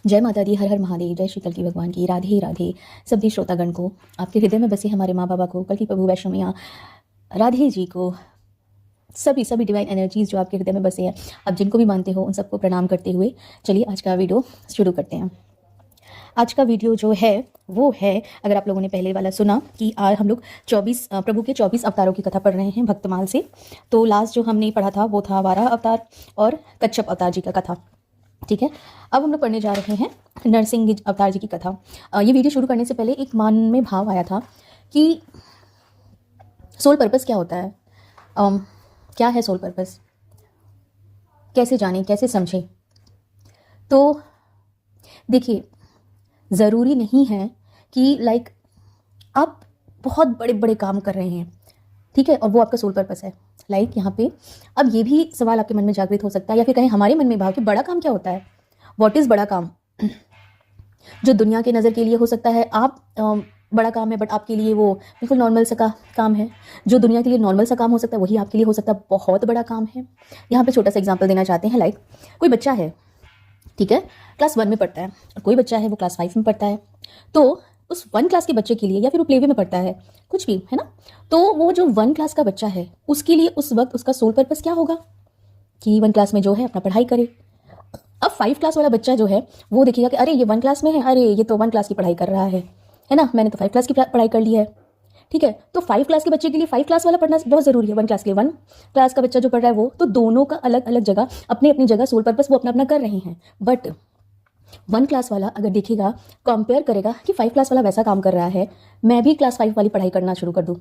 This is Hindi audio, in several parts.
जय माता दी, हर हर महादेव। जय श्री कल्की भगवान की। राधे राधे सभी श्रोतागण को। आपके हृदय में बसे हमारे माँ बाबा को, कल्की प्रभु वैष्णव मैया राधे जी को, सभी सभी डिवाइन एनर्जीज जो आपके हृदय में बसे हैं, आप जिनको भी मानते हो उन सबको प्रणाम करते हुए चलिए आज का वीडियो शुरू करते हैं। आज का वीडियो जो है वो है, अगर आप लोगों ने पहले वाला सुना कि आज हम लोग 24 प्रभु के 24 अवतारों की कथा पढ़ रहे हैं भक्तमाल से। तो लास्ट जो हमने पढ़ा था वो था वाराह अवतार और कच्छप अवतार जी का कथा। ठीक है, अब हम लोग पढ़ने जा रहे हैं नरसिंह अवतार जी की कथा। ये वीडियो शुरू करने से पहले एक मन में भाव आया था कि सोल पर्पस क्या होता है, क्या है सोल पर्पस, कैसे जाने, कैसे समझें। तो देखिए, ज़रूरी नहीं है कि आप बहुत बड़े बड़े काम कर रहे हैं, ठीक है, और वो आपका सोल पर्पस है। यहाँ पे अब ये भी सवाल आपके मन में जागृत हो सकता है, या फिर कहीं हमारे मन में भाव कि बड़ा काम क्या होता है, व्हाट इज़ बड़ा काम। जो दुनिया के नज़र के लिए हो सकता है आप बड़ा काम है, बट आपके लिए वो बिल्कुल नॉर्मल सा काम है। जो दुनिया के लिए नॉर्मल सा काम हो सकता है वही आपके लिए हो सकता है बहुत बड़ा काम है। यहाँ पे छोटा सा एग्जांपल देना चाहते हैं। कोई बच्चा है, ठीक है, क्लास 1 में पढ़ता है, और कोई बच्चा है वो क्लास 5 में पढ़ता है। तो उस 1 क्लास के बच्चे के लिए, या फिर वो प्लेवे में पढ़ता है, कुछ भी है ना, तो वो जो 1 क्लास का बच्चा है उसके लिए उस वक्त उसका सोल पर्पस क्या होगा कि 1 क्लास में जो है अपना पढ़ाई करे। अब 5 क्लास वाला बच्चा जो है वो देखेगा कि अरे ये 1 क्लास में है, अरे ये तो 1 क्लास की पढ़ाई कर रहा है ना, मैंने तो 5 क्लास की पढ़ाई कर ली है। ठीक है, तो 5 क्लास के बच्चे के लिए 5 क्लास वाला पढ़ना बहुत ज़रूरी है। 1 क्लास के लिए 1 क्लास का बच्चा जो पढ़ रहा है वो, तो दोनों का अलग अलग जगह, अपनी अपनी जगह सोल पर्पस वो अपना अपना कर रहे हैं। बट 1 क्लास वाला अगर देखेगा, कंपेयर करेगा कि 5 क्लास वाला वैसा काम कर रहा है, मैं भी क्लास 5 वाली पढ़ाई करना शुरू कर दूँ,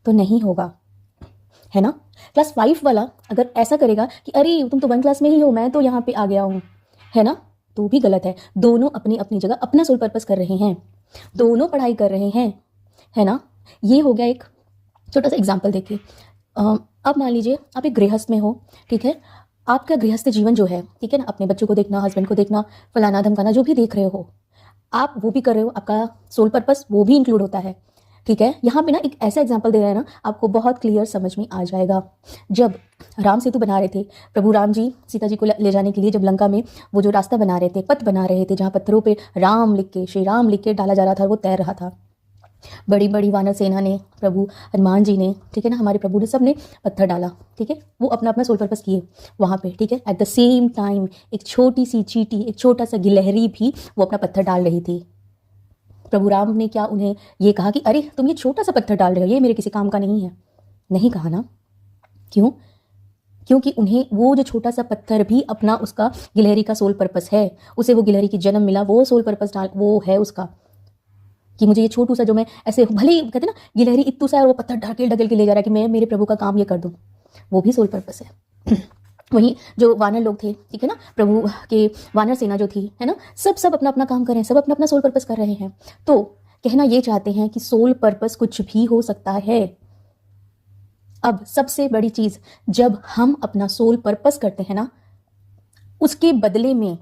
तो नहीं होगा, है ना। क्लास 5 वाला अगर ऐसा करेगा कि अरे तुम तो 1 क्लास में ही हो, मैं तो यहाँ पे आ गया हूँ, है ना, तो भी गलत है। दोनों अपनी अपनी जगह अपना सोल पर्पस कर रहे हैं, दोनों पढ़ाई कर रहे हैं, है ना। ये हो गया एक छोटा सा एग्जाम्पल देखिए। अब मान लीजिए आप एक गृहस्थ में हो, ठीक है, आपका गृहस्थ जीवन जो है, ठीक है ना, अपने बच्चों को देखना, हस्बैंड को देखना, फलाना धमकाना, जो भी देख रहे हो आप, वो भी कर रहे हो, आपका सोल पर्पस वो भी इंक्लूड होता है। ठीक है, यहाँ पे ना एक ऐसा एग्जाम्पल दे रहे हैं ना, आपको बहुत क्लियर समझ में आ जाएगा। जब राम सेतु बना रहे थे, प्रभु राम जी सीता जी को ले जाने के लिए, जब लंका में वो जो रास्ता बना रहे थे, पथ बना रहे थे, जहाँ पत्थरों पे राम लिख के, श्री राम लिख के डाला जा रहा था, वो तैर रहा था। बड़ी बड़ी वानर सेना ने, प्रभु हनुमान जी ने, ठीक है ना, हमारे प्रभु ने, सब ने पत्थर डाला, ठीक है, वो अपना अपना सोल पर्पस किए वहाँ पे, ठीक है। एट द सेम टाइम एक छोटी सी चींटी, एक छोटा सा गिलहरी भी वो अपना पत्थर डाल रही थी। प्रभु राम ने क्या उन्हें ये कहा कि अरे तुम ये छोटा सा पत्थर डाल रहे हो, ये मेरे किसी काम का नहीं है? नहीं कहा ना। क्यों? क्योंकि उन्हें वो जो छोटा सा पत्थर भी अपना, उसका गिलहरी का सोल पर्पस है, उसे वो गिलहरी की जन्म मिला, वो सोल पर्पस डाल वो है उसका, कि मुझे ये छोटू सा, जो मैं ऐसे भले ही कहते ना गिलहरी इत्तू सा है, वो पत्थर ढकेल ढकेल के ले जा रहा है कि मैं मेरे प्रभु का काम ये कर दूं, वो भी सोल पर्पस है। वहीं जो वानर लोग थे, ठीक है ना, प्रभु के वानर सेना जो थी, है ना, सब सब अपना अपना काम कर रहे हैं, सब अपना अपना सोल पर्पस कर रहे हैं। तो कहना ये चाहते हैं कि सोल पर्पस कुछ भी हो सकता है। अब सबसे बड़ी चीज, जब हम अपना सोल पर्पस करते हैं ना, उसके बदले में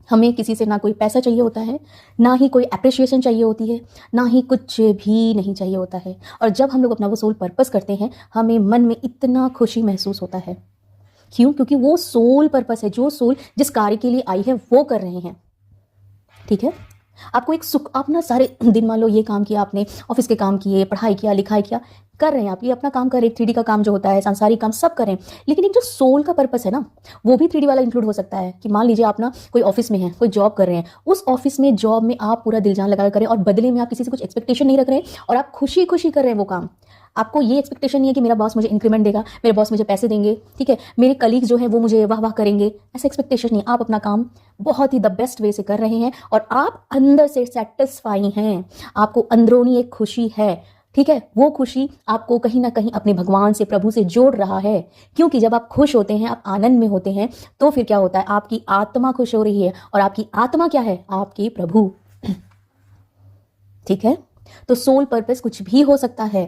हमें किसी से ना कोई पैसा चाहिए होता है, ना ही कोई अप्रिशिएशन चाहिए होती है, ना ही कुछ भी नहीं चाहिए होता है। और जब हम लोग अपना वो सोल पर्पस करते हैं, हमें मन में इतना खुशी महसूस होता है। क्यों? क्योंकि वो सोल पर्पस है, जो सोल जिस कार्य के लिए आई है वो कर रहे हैं। ठीक है, आपको एक सुख, आप ना सारे दिन मान लो ये काम किया आपने, ऑफिस के काम किए, पढ़ाई किया, लिखाई किया, कर रहे हैं आप, ये अपना काम कर रहे हैं, 3D का काम जो होता है, सांसारिक काम सब करें, लेकिन एक जो सोल का पर्पस है ना, वो भी 3D वाला इंक्लूड हो सकता है। कि मान लीजिए आप ना कोई ऑफिस में है, कोई जॉब कर रहे हैं, उस ऑफिस में जॉब में आप पूरा दिल जान लगा करें, और बदले में आप किसी से कुछ एक्सपेक्टेशन नहीं रख रहे हैं, और आप खुशी खुशी कर रहे हैं वो काम। आपको ये एक्सपेक्टेशन नहीं है कि मेरा बॉस मुझे इंक्रीमेंट देगा, मेरे बॉस मुझे पैसे देंगे, ठीक है, मेरे कलीग जो है वो मुझे वाह वाह करेंगे, ऐसा एक्सपेक्टेशन नहीं। आप अपना काम बहुत ही द बेस्ट वे से कर रहे हैं, और आप अंदर से सेटिस्फाई हैं, आपको अंदरूनी एक खुशी है, ठीक है। वो खुशी आपको कहीं ना कहीं अपने भगवान से, प्रभु से जोड़ रहा है। क्योंकि जब आप खुश होते हैं, आप आनंद में होते हैं, तो फिर क्या होता है, आपकी आत्मा खुश हो रही है, और आपकी आत्मा क्या है, आपके प्रभु। ठीक है, तो सोल पर्पस कुछ भी हो सकता है।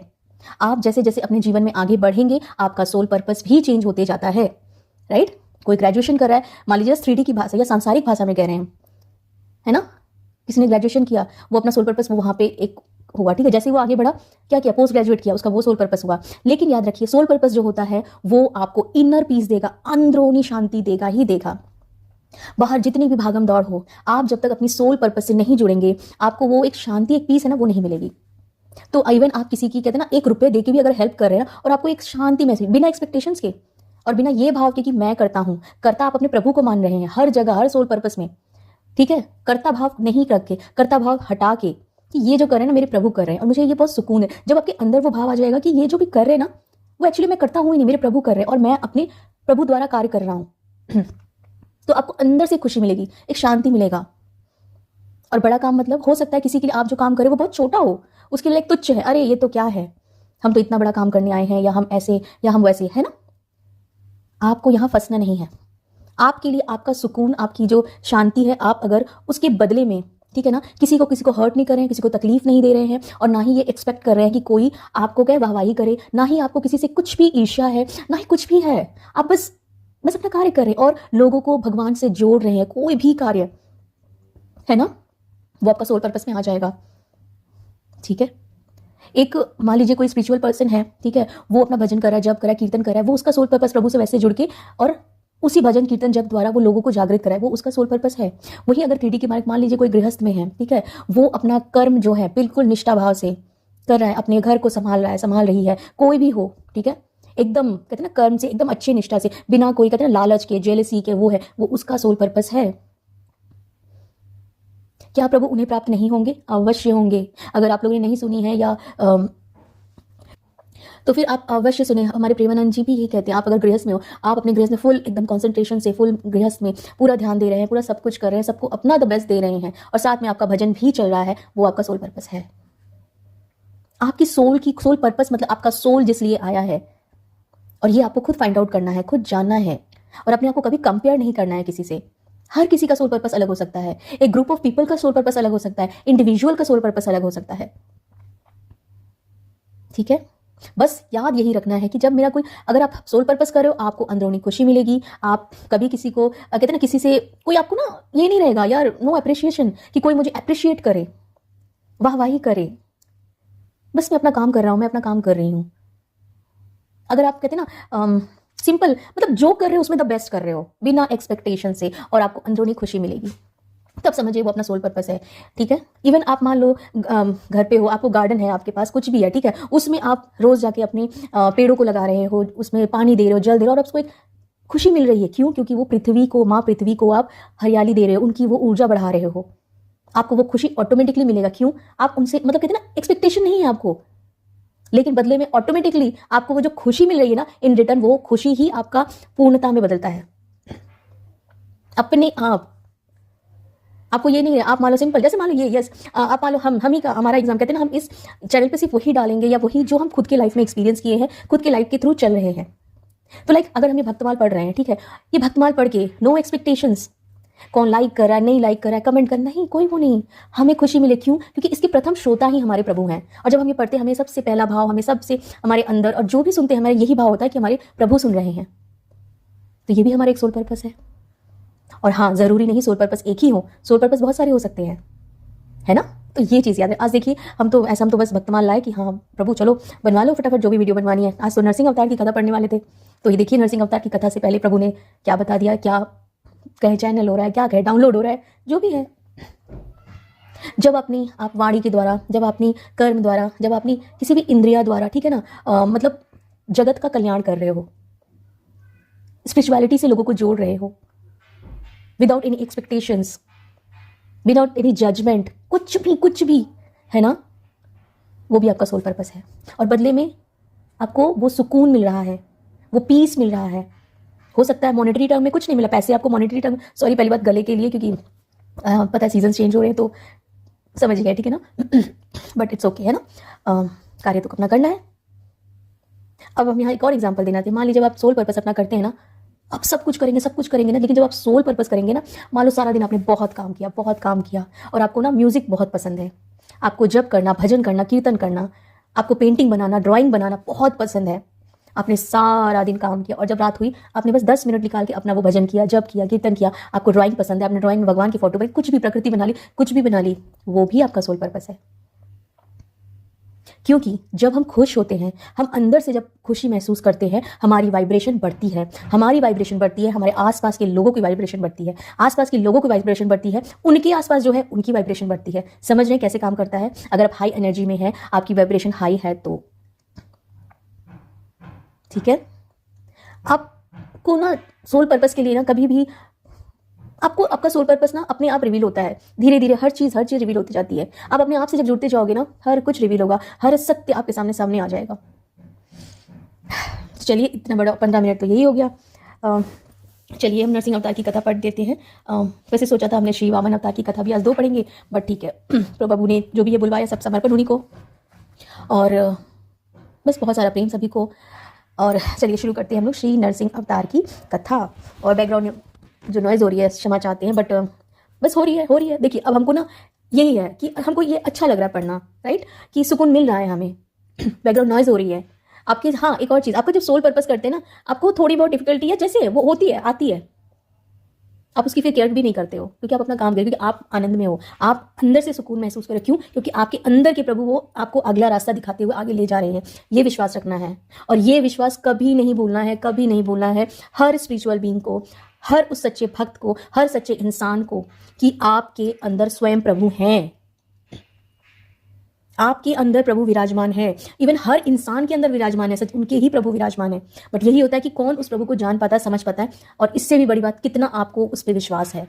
आप जैसे जैसे अपने जीवन में आगे बढ़ेंगे, आपका सोल पर्पस भी चेंज होते जाता है, राइट। कोई ग्रेजुएशन कर रहा है, मान लीजिए 3D की भाषा या सांसारिक भाषा में कह रहे हैं, है ना, किसी ने ग्रेजुएशन किया, वो अपना सोल पर्पस वो वहां पे एक हुआ, ठीक है, जैसे वो आगे बढ़ा, क्या किया, पोस्ट ग्रेजुएट किया, उसका वो सोल पर्पस हुआ। लेकिन याद रखिए, सोल पर्पस जो होता है वो आपको इनर पीस देगा, अंदरूनी शांति देगा ही देगा। बाहर जितनी भी भागम दौड़ हो, आप जब तक अपनी सोल पर्पस से नहीं जुड़ेंगे, आपको वो एक शांति, एक पीस है ना, वो नहीं मिलेगी। तो इवन आप किसी की कहते हैं ना 1 रुपये दे के भी अगर हेल्प कर रहे हैं और आपको एक शांति महसूस, बिना एक्सपेक्टेशंस के और बिना ये भाव के कि मैं करता हूँ, करता आप अपने प्रभु को मान रहे हैं हर जगह, हर सोल पर्पस में, ठीक है। करता भाव नहीं रख के, करता भाव हटा के कि ये जो कर रहे हैं ना मेरे प्रभु कर रहे हैं और मुझे ये बहुत सुकून है। जब आपके अंदर वो भाव आ जाएगा कि ये जो भी कर रहे हैं ना, वो एक्चुअली मैं करता हूँ ही नहीं, मेरे प्रभु कर रहे हैं और मैं अपने प्रभु द्वारा कार्य कर रहा हूँ तो आपको अंदर से खुशी मिलेगी, एक शांति मिलेगा। और बड़ा काम मतलब हो सकता है किसी के लिए आप जो काम करें वो बहुत छोटा हो, उसके लिए एक तुच्छ है, अरे ये तो क्या है, हम तो इतना बड़ा काम करने आए हैं, या हम ऐसे या हम वैसे, है ना। आपको यहाँ फंसना नहीं है। आपके लिए आपका सुकून, आपकी जो शांति है, आप अगर उसके बदले में, ठीक है ना, किसी को हर्ट नहीं कर रहे हैं, किसी को तकलीफ नहीं दे रहे हैं, और ना ही ये एक्सपेक्ट कर रहे हैं कि कोई आपको क्या वाहवाही करे, ना ही आपको किसी से कुछ भी ईर्ष्या है, ना ही कुछ भी है। आप बस अपना कार्य कर रहे हैं और लोगों को भगवान से जोड़ रहे हैं। कोई भी कार्य है ना, वो आपका सोल पर्पस में आ जाएगा, ठीक है। एक मान लीजिए कोई स्पिरिचुअल पर्सन है, ठीक है, वो अपना भजन कर रहा है, जप कर रहा है, कीर्तन कर रहा है, वो उसका सोल पर्पस प्रभु से वैसे जुड़ के और उसी भजन कीर्तन जप द्वारा वो लोगों को जागृत कराए, वो उसका सोल पर्पस है। वही अगर 3D के मार्ग मान लीजिए कोई गृहस्थ में है, ठीक है, वो अपना कर्म जो है बिल्कुल निष्ठा भाव से कर रहा है, अपने घर को संभाल रहा है, संभाल रही है, कोई भी हो, ठीक है, एकदम कहते हैं ना कर्म से, एकदम अच्छी निष्ठा से, बिना कोई कहते हैं ना लालच के, जेलसी के, वो है, वो उसका सोल पर्पस है। क्या प्रभु उन्हें प्राप्त नहीं होंगे? अवश्य होंगे। अगर आप लोगों ने नहीं सुनी है या तो फिर आप अवश्य सुने। हमारे प्रेमानंद जी भी ये कहते हैं, आप अगर गृहस्थ में हो, आप अपने गृहस्थ में फुल एकदम कंसंट्रेशन से, फुल गृहस्थ में पूरा ध्यान दे रहे हैं, पूरा सब कुछ कर रहे हैं, सबको अपना द बेस्ट दे रहे हैं, और साथ में आपका भजन भी चल रहा है, वो आपका सोल पर्पस है। आपकी सोल पर्पस मतलब आपका सोल जिस लिए आया है, और ये आपको खुद फाइंड आउट करना है, खुद जानना है, और अपने आप को कभी कंपेयर नहीं करना है किसी से। हर किसी का सोल पर्पस अलग हो सकता है, एक ग्रुप ऑफ पीपल का सोल पर्पस अलग हो सकता है, इंडिविजुअल का सोल पर्पस अलग हो सकता है, ठीक है। बस याद यही रखना है कि जब मेरा कोई, अगर आप सोल पर्पस कर रहे हो, आपको अंदरूनी खुशी मिलेगी। आप कभी किसी को कहते हैं ना, किसी से कोई आपको ना ये नहीं रहेगा यार, नो अप्रिशिएशन, कि कोई मुझे अप्रिशिएट करे, वाहवाही करे। बस मैं अपना काम कर रहा हूं, मैं अपना काम कर रही हूं। अगर आप कहते हैं ना सिंपल, मतलब जो कर रहे हो उसमें द बेस्ट कर रहे हो, बिना एक्सपेक्टेशन से, और आपको अंदरूनी खुशी मिलेगी, तब समझिए वो अपना सोल पर्पस है, ठीक है। इवन आप मान लो घर पे हो, आपको गार्डन है, आपके पास कुछ भी है, ठीक है, उसमें आप रोज जाके अपने पेड़ों को लगा रहे हो, उसमें पानी दे रहे हो, जल दे रहे हो, और आपको एक खुशी मिल रही है। क्यों? क्योंकि वो पृथ्वी को, माँ पृथ्वी को आप हरियाली दे रहे हो, उनकी वो ऊर्जा बढ़ा रहे हो, आपको वो खुशी ऑटोमेटिकली मिलेगा। क्यों? आप उनसे मतलब कहते हैं ना एक्सपेक्टेशन नहीं है आपको, लेकिन बदले में ऑटोमेटिकली आपको वो जो खुशी मिल रही है ना, इन रिटर्न वो खुशी ही आपका पूर्णता में बदलता है अपने आप। आपको ये नहीं है, आप मान लो सिंपल, जैसे मान लो ये आप मान लो हम ही का हमारा एग्जाम, कहते हैं ना हम इस चैनल पे सिर्फ वही डालेंगे या वही जो हम खुद के लाइफ में एक्सपीरियंस किए हैं, खुद के लाइफ के थ्रू चल रहे हैं। तो लाइक अगर हम ये भक्तमाल पढ़ रहे हैं, ठीक है, ये भक्तमाल पढ़ के नो एक्सपेक्टेशंस, कौन लाइक कर रहा है, नहीं लाइक कर रहा है, कमेंट कर, नहीं, कोई वो नहीं, हमें खुशी मिले। क्यों? क्योंकि इसके प्रथम श्रोता ही हमारे प्रभु हैं। और जब हम ये पढ़ते हैं, हमें सबसे पहला भाव, हमें सबसे हमारे अंदर, और जो भी सुनते हैं हमारा यही भाव होता है कि हमारे प्रभु सुन रहे हैं। तो ये भी हमारा एक सोल पर्पस है। और हाँ, जरूरी नहीं सोल पर्पस एक ही हो, सोल पर्पस बहुत सारे हो सकते हैं, है ना। तो ये चीज़ याद है। आज देखिए हम तो बस भक्तमाल लाए कि हाँ प्रभु चलो बनवा लो फटाफट जो भी वीडियो बनवानी है। आज तो नरसिंह अवतार की कथा पढ़ने वाले थे, तो ये देखिए नरसिंह अवतार की कथा से पहले प्रभु ने क्या बता दिया, क्या कहे चैनल हो रहा है, क्या कहे डाउनलोड हो रहा है, जो भी है। जब अपनी आप वाणी के द्वारा, जब अपनी कर्म द्वारा, जब अपनी किसी भी इंद्रिया द्वारा, ठीक है ना, मतलब जगत का कल्याण कर रहे हो, स्पिरिचुअलिटी से लोगों को जोड़ रहे हो, without any expectations, without any judgement, कुछ भी है ना, वो भी आपका सोल पर्पस है। और बदले में आपको वो सुकून मिल रहा है, वो पीस मिल रहा है। हो सकता है मॉनेटरी टर्म में कुछ नहीं मिला, पैसे आपको मॉनेटरी टर्म, सॉरी पहली बात गले के लिए, क्योंकि पता है सीजन चेंज हो रहे हैं तो समझ गए, ठीक है ना बट इट्स ओके, है ना, कार्य तो अपना करना है। अब हम यहाँ एक और एग्जांपल देना थे। मान लीजिए जब आप सोल पर्पस अपना करते हैं ना, आप सब कुछ करेंगे ना, लेकिन जब आप सोल पर्पस करेंगे ना, मान लो सारा दिन आपने बहुत काम किया और आपको ना म्यूजिक बहुत पसंद है, आपको जप करना, भजन करना, कीर्तन करना, आपको पेंटिंग बनाना, ड्राइंग बनाना बहुत पसंद है, आपने सारा दिन काम किया और जब रात हुई आपने बस 10 मिनट निकाल के अपना वो भजन किया, जप किया, कीर्तन किया, आपको ड्राइंग पसंद है, आपने ड्राइंग में भगवान की फोटो बनाई, कुछ भी प्रकृति बना ली, कुछ भी बना ली, वो भी आपका सोल पर्पस है। क्योंकि जब हम खुश होते हैं, हम अंदर से जब खुशी महसूस करते हैं, हमारी वाइब्रेशन बढ़ती है, हमारी वाइब्रेशन बढ़ती है, हमारे आसपास के लोगों की वाइब्रेशन बढ़ती है, आसपास के लोगों की वाइब्रेशन बढ़ती है, उनके आसपास जो है उनकी वाइब्रेशन बढ़ती है। समझ रहे हैं कैसे काम करता है? अगर आप हाई एनर्जी में है, आपकी वाइब्रेशन हाई है तो ठीक है। आपको ना सोल पर्पस के लिए ना कभी भी आपको आपका सोल पर्पस ना अपने आप रिवील होता है। धीरे धीरे हर चीज़ रिवील होती जाती है। आप अपने आप से जब जुड़ते जाओगे ना, हर कुछ रिवील होगा, हर सत्य आपके सामने सामने आ जाएगा। तो चलिए, इतना बड़ा 15 मिनट तो यही हो गया। चलिए हम नरसिंह अवतार की कथा पढ़ देते हैं। वैसे सोचा था हमने श्री वामन अवतार की कथा भी आज 2 पढ़ेंगे, बट ठीक है, प्रभु ने जो भी ये बुलवाया सब समर्पण उन्हीं को, और बस बहुत सारा प्रेम सभी को। और चलिए शुरू करते हैं हम लोग श्री नरसिंह अवतार की कथा। और बैकग्राउंड में जो नॉइज़ हो रही है क्षमा चाहते हैं, बट बस हो रही है। देखिए, अब हमको ना यही है कि हमको ये अच्छा लग रहा है पढ़ना, राइट, कि सुकून मिल रहा है हमें। बैकग्राउंड नॉइज़ हो रही है आपकी। हाँ, एक और चीज़, आपका जब सोल पर्पस करते हैं ना, आपको थोड़ी बहुत डिफिकल्टी है, जैसे वो होती है, आती है, आप उसकी फिर केयर भी नहीं करते हो, क्योंकि आप अपना काम करें, क्योंकि आप आनंद में हो, आप अंदर से सुकून महसूस करें। क्यों? क्योंकि आपके अंदर के प्रभु वो आपको अगला रास्ता दिखाते हुए आगे ले जा रहे हैं। ये विश्वास रखना है, और ये विश्वास कभी नहीं भूलना है, कभी नहीं भूलना है हर स्पिरिचुअल बीइंग को, हर उस सच्चे भक्त को, हर सच्चे इंसान को, कि आपके अंदर स्वयं प्रभु हैं, आपके अंदर प्रभु विराजमान है। इवन हर इंसान के अंदर विराजमान है, सच उनके ही प्रभु विराजमान है। बट यही होता है कि कौन उस प्रभु को जान पाता है, समझ पाता है, और इससे भी बड़ी बात, कितना आपको उस पर विश्वास है।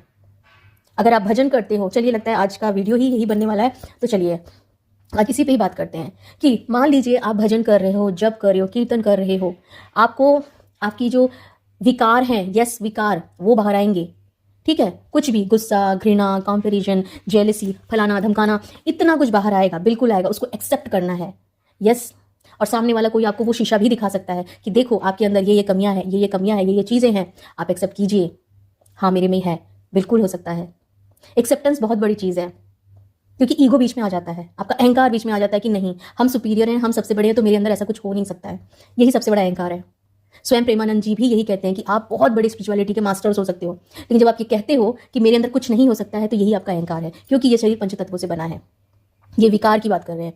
अगर आप भजन करते हो, चलिए लगता है आज का वीडियो ही यही बनने वाला है, तो चलिए आज इसी पे ही बात करते हैं। कि मान लीजिए आप भजन कर रहे हो, जप कर रहे हो, कीर्तन कर रहे हो, आपको आपकी जो विकार हैं, यस विकार, वो बाहर आएंगे, ठीक है, कुछ भी गुस्सा, घृणा, कंपैरिजन, जेलसी, फलाना धमकाना, इतना कुछ बाहर आएगा, बिल्कुल आएगा, उसको एक्सेप्ट करना है, यस। और सामने वाला कोई आपको वो शीशा भी दिखा सकता है कि देखो आपके अंदर ये कमियां हैं, ये कमियां हैं, ये चीज़ें हैं, आप एक्सेप्ट कीजिए। हाँ, मेरे में है, बिल्कुल हो सकता है। एक्सेप्टेंस बहुत बड़ी चीज़ है, क्योंकि ईगो बीच में आ जाता है, आपका अहंकार बीच में आ जाता है कि नहीं, हम सुपीरियर हैं, हम सबसे बड़े हैं, तो मेरे अंदर ऐसा कुछ हो नहीं सकता है। यही सबसे बड़ा अहंकार है। स्वयं प्रेमानंद जी भी यही कहते हैं कि आप बहुत बड़ी स्पिरिचुअलिटी के मास्टर्स हो सकते हो, लेकिन जब आप ये कहते हो कि मेरे अंदर कुछ नहीं हो सकता है, तो यही आपका अहंकार है, क्योंकि ये शरीर पंचतत्वों से बना है। ये विकार की बात कर रहे हैं,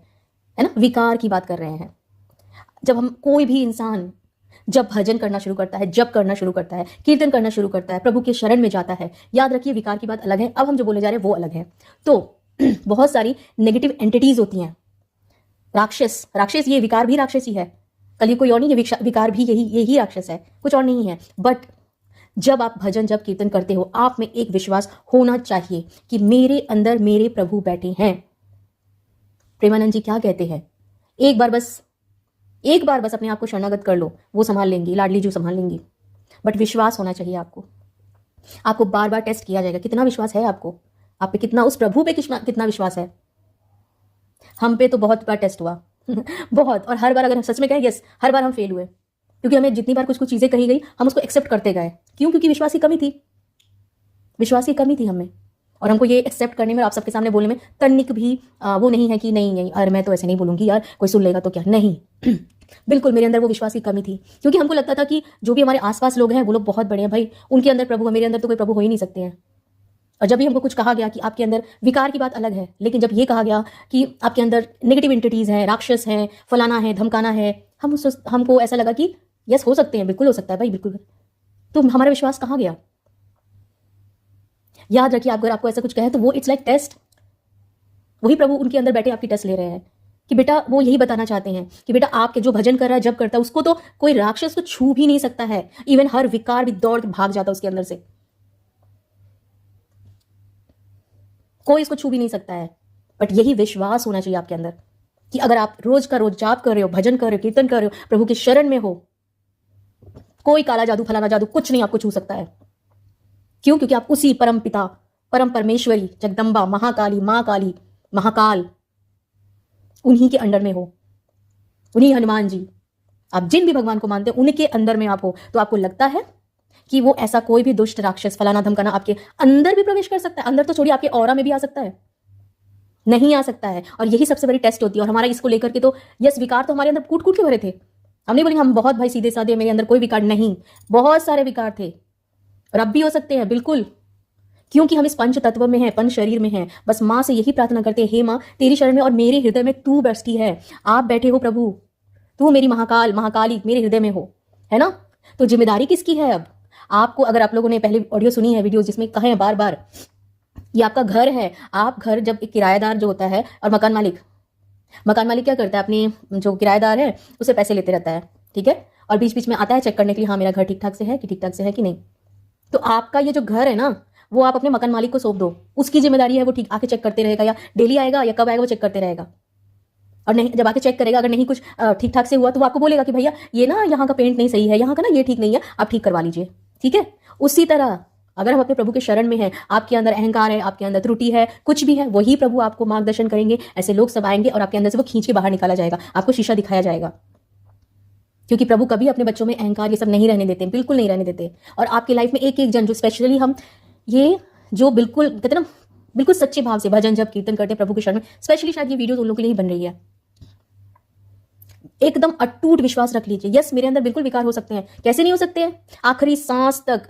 है ना, विकार की बात कर रहे हैं। जब हम कोई भी इंसान जब भजन करना शुरू करता है, जप करना शुरू करता है, कीर्तन करना शुरू करता है, प्रभु के शरण में जाता है, याद रखिए विकार की बात अलग है, अब हम जो बोले जा रहे हैं वो अलग है। तो बहुत सारी नेगेटिव एंटिटीज होती हैं, राक्षस, ये विकार भी राक्षस ही है, कल कोई और नहीं, ये विकार भी यही राक्षस है, कुछ और नहीं है। बट जब आप भजन जब कीर्तन करते हो, आप में एक विश्वास होना चाहिए कि मेरे अंदर मेरे प्रभु बैठे हैं। प्रेमानंद जी क्या कहते हैं, एक बार बस अपने आप को शरणागत कर लो, वो संभाल लेंगी, लाडली जी संभाल लेंगी। बट विश्वास होना चाहिए आपको बार बार टेस्ट किया जाएगा, कितना विश्वास है आपको, आप पे कितना, उस प्रभु पे कितना विश्वास है। हम पे तो बहुत बार टेस्ट हुआ बहुत, और हर बार अगर हम सच में कहें यस, हर बार हम फेल हुए, क्योंकि हमें जितनी बार कुछ चीज़ें कही गई, हम उसको एक्सेप्ट करते गए। क्यों? क्योंकि विश्वास की कमी थी हमें, और हमको ये एक्सेप्ट करने में, आप सबके सामने बोलने में तनिक भी वो नहीं है कि नहीं यार मैं तो ऐसे नहीं बोलूँगी यार, कोई सुन लेगा तो क्या, नहीं बिल्कुल मेरे अंदर वो विश्वास की कमी थी, क्योंकि हमको लगता था कि जो भी हमारे आसपास लोग हैं वो लोग बहुत बड़े हैं भाई, उनके अंदर प्रभु है, मेरे अंदर तो कोई प्रभु हो ही नहीं सकते हैं। और जब भी हमको कुछ कहा गया कि आपके अंदर विकार की बात अलग है, लेकिन जब ये कहा गया कि आपके अंदर नेगेटिव एंटिटीज हैं, राक्षस हैं, फलाना है, धमकाना है, हमको ऐसा लगा कि यस हो सकते हैं, बिल्कुल हो सकता है भाई, बिल्कुल। तो हमारा विश्वास कहाँ गया? याद रखिए, अगर आपको ऐसा कुछ कहे तो वो इट्स लाइक टेस्ट, वही प्रभु उनके अंदर बैठे आपकी टेस्ट ले रहे हैं कि बेटा, वो यही बताना चाहते हैं कि बेटा आपके जो भजन कर रहा है, जब करता है, उसको तो कोई राक्षस को छू भी नहीं सकता है, इवन हर विकार भी दौड़ भाग जाता है उसके अंदर से, कोई इसको छू भी नहीं सकता है। बट यही विश्वास होना चाहिए आपके अंदर कि अगर आप रोज का रोज जाप कर रहे हो, भजन कर रहे हो, कीर्तन कर रहे हो, प्रभु के शरण में हो, कोई काला जादू, फलाना जादू कुछ नहीं आपको छू सकता है। क्यों? क्योंकि आप उसी परम पिता, परम परमेश्वरी, जगदम्बा, महाकाली, माँ काली, महाकाल, उन्हीं के अंडर में हो, उन्हीं हनुमान जी, आप जिन भी भगवान को मानते हो उनके अंदर में आप हो। तो आपको लगता है कि वो ऐसा कोई भी दुष्ट राक्षस, फलाना धमकाना आपके अंदर भी प्रवेश कर सकता है? अंदर तो छोड़िए, आपके ऑरा में भी आ सकता है, नहीं आ सकता है। और यही सबसे बड़ी टेस्ट होती है। और हमारा इसको लेकर के तो यस, विकार तो हमारे अंदर कूट कूट के भरे थे, हम नहीं बोलेंगे हम बहुत भाई सीधे साधे, मेरे अंदर कोई विकार नहीं, बहुत सारे विकार थे, और अब भी हो सकते हैं, बिल्कुल, क्योंकि हम इस पंच तत्व में हैं, पंच शरीर में हैं। बस माँ से यही प्रार्थना करते हैं, हे माँ तेरी शरण में और मेरे हृदय में तू बसती है, आप बैठे हो प्रभु, तू मेरी महाकाल महाकाली मेरे हृदय में हो, है ना। तो जिम्मेदारी किसकी है अब आपको? अगर आप लोगों ने पहले ऑडियो सुनी है, वीडियो जिसमें कहे बार बार, ये आपका घर है। आप घर, जब एक किराएदार जो होता है और मकान मालिक क्या करता है, अपने जो किराएदार है उससे पैसे लेते रहता है, ठीक है, और बीच बीच में आता है चेक करने के लिए, हाँ मेरा घर ठीक ठाक से है कि नहीं। तो आपका ये जो घर है ना, वो आप अपने मकान मालिक को सौंप दो, उसकी जिम्मेदारी है, वो ठीक आके चेक करते रहेगा, या डेली आएगा या कब आएगा वो चेक करते रहेगा। और नहीं, जब आके चेक करेगा, अगर नहीं कुछ ठीक ठाक से हुआ तो वो आपको बोलेगा कि भैया ये ना यहाँ का पेंट नहीं सही है, यहाँ का ना ये ठीक नहीं है, आप ठीक करवा लीजिए, ठीक है। उसी तरह अगर हम अपने प्रभु के शरण में हैं, आपके अंदर अहंकार है, आपके अंदर त्रुटि है, कुछ भी है, वही प्रभु आपको मार्गदर्शन करेंगे। ऐसे लोग सब आएंगे और आपके अंदर से वो खींच के बाहर निकाला जाएगा, आपको शीशा दिखाया जाएगा। क्योंकि प्रभु कभी अपने बच्चों में अहंकार ये सब नहीं रहने देते, बिल्कुल नहीं रहने देते। और आपकी लाइफ में एक एक जन जो स्पेशली हम ये जो बिल्कुल कहते ना, बिल्कुल सच्चे भाव से भजन जब कीर्तन करते हैं प्रभु के शरण में, स्पेशली शायद ये वीडियो उन लोगों के लिए ही बन रही है। एकदम अटूट विश्वास रख लीजिए, यस मेरे अंदर बिल्कुल विकार हो सकते हैं, कैसे नहीं हो सकते हैं, आखिरी सांस तक,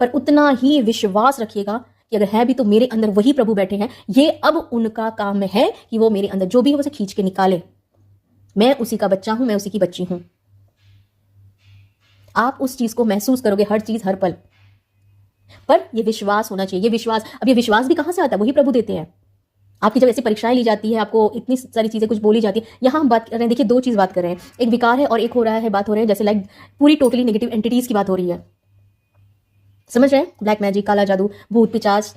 पर उतना ही विश्वास रखिएगा कि अगर है भी तो मेरे अंदर वही प्रभु बैठे हैं। ये अब उनका काम है कि वो मेरे अंदर जो भी है उसे खींच के निकाले। मैं उसी का बच्चा हूं, मैं उसी की बच्ची हूं। आप उस चीज को महसूस करोगे, हर चीज हर पल। पर ये विश्वास होना चाहिए, ये विश्वास। अब ये विश्वास भी कहां से आता है? वही प्रभु देते हैं। आपकी जब ऐसी परीक्षाएं ली जाती है, आपको इतनी सारी चीजें कुछ बोली जाती है, यहां हम बात कर रहे हैं, देखिए दो चीज बात कर रहे हैं, एक विकार है और एक हो रहा है, बात हो रही है जैसे लाइक पूरी टोटली नेगेटिव एंटिटीज की बात हो रही है। समझ रहे हैं? ब्लैक मैजिक, काला जादू, भूत पिचास,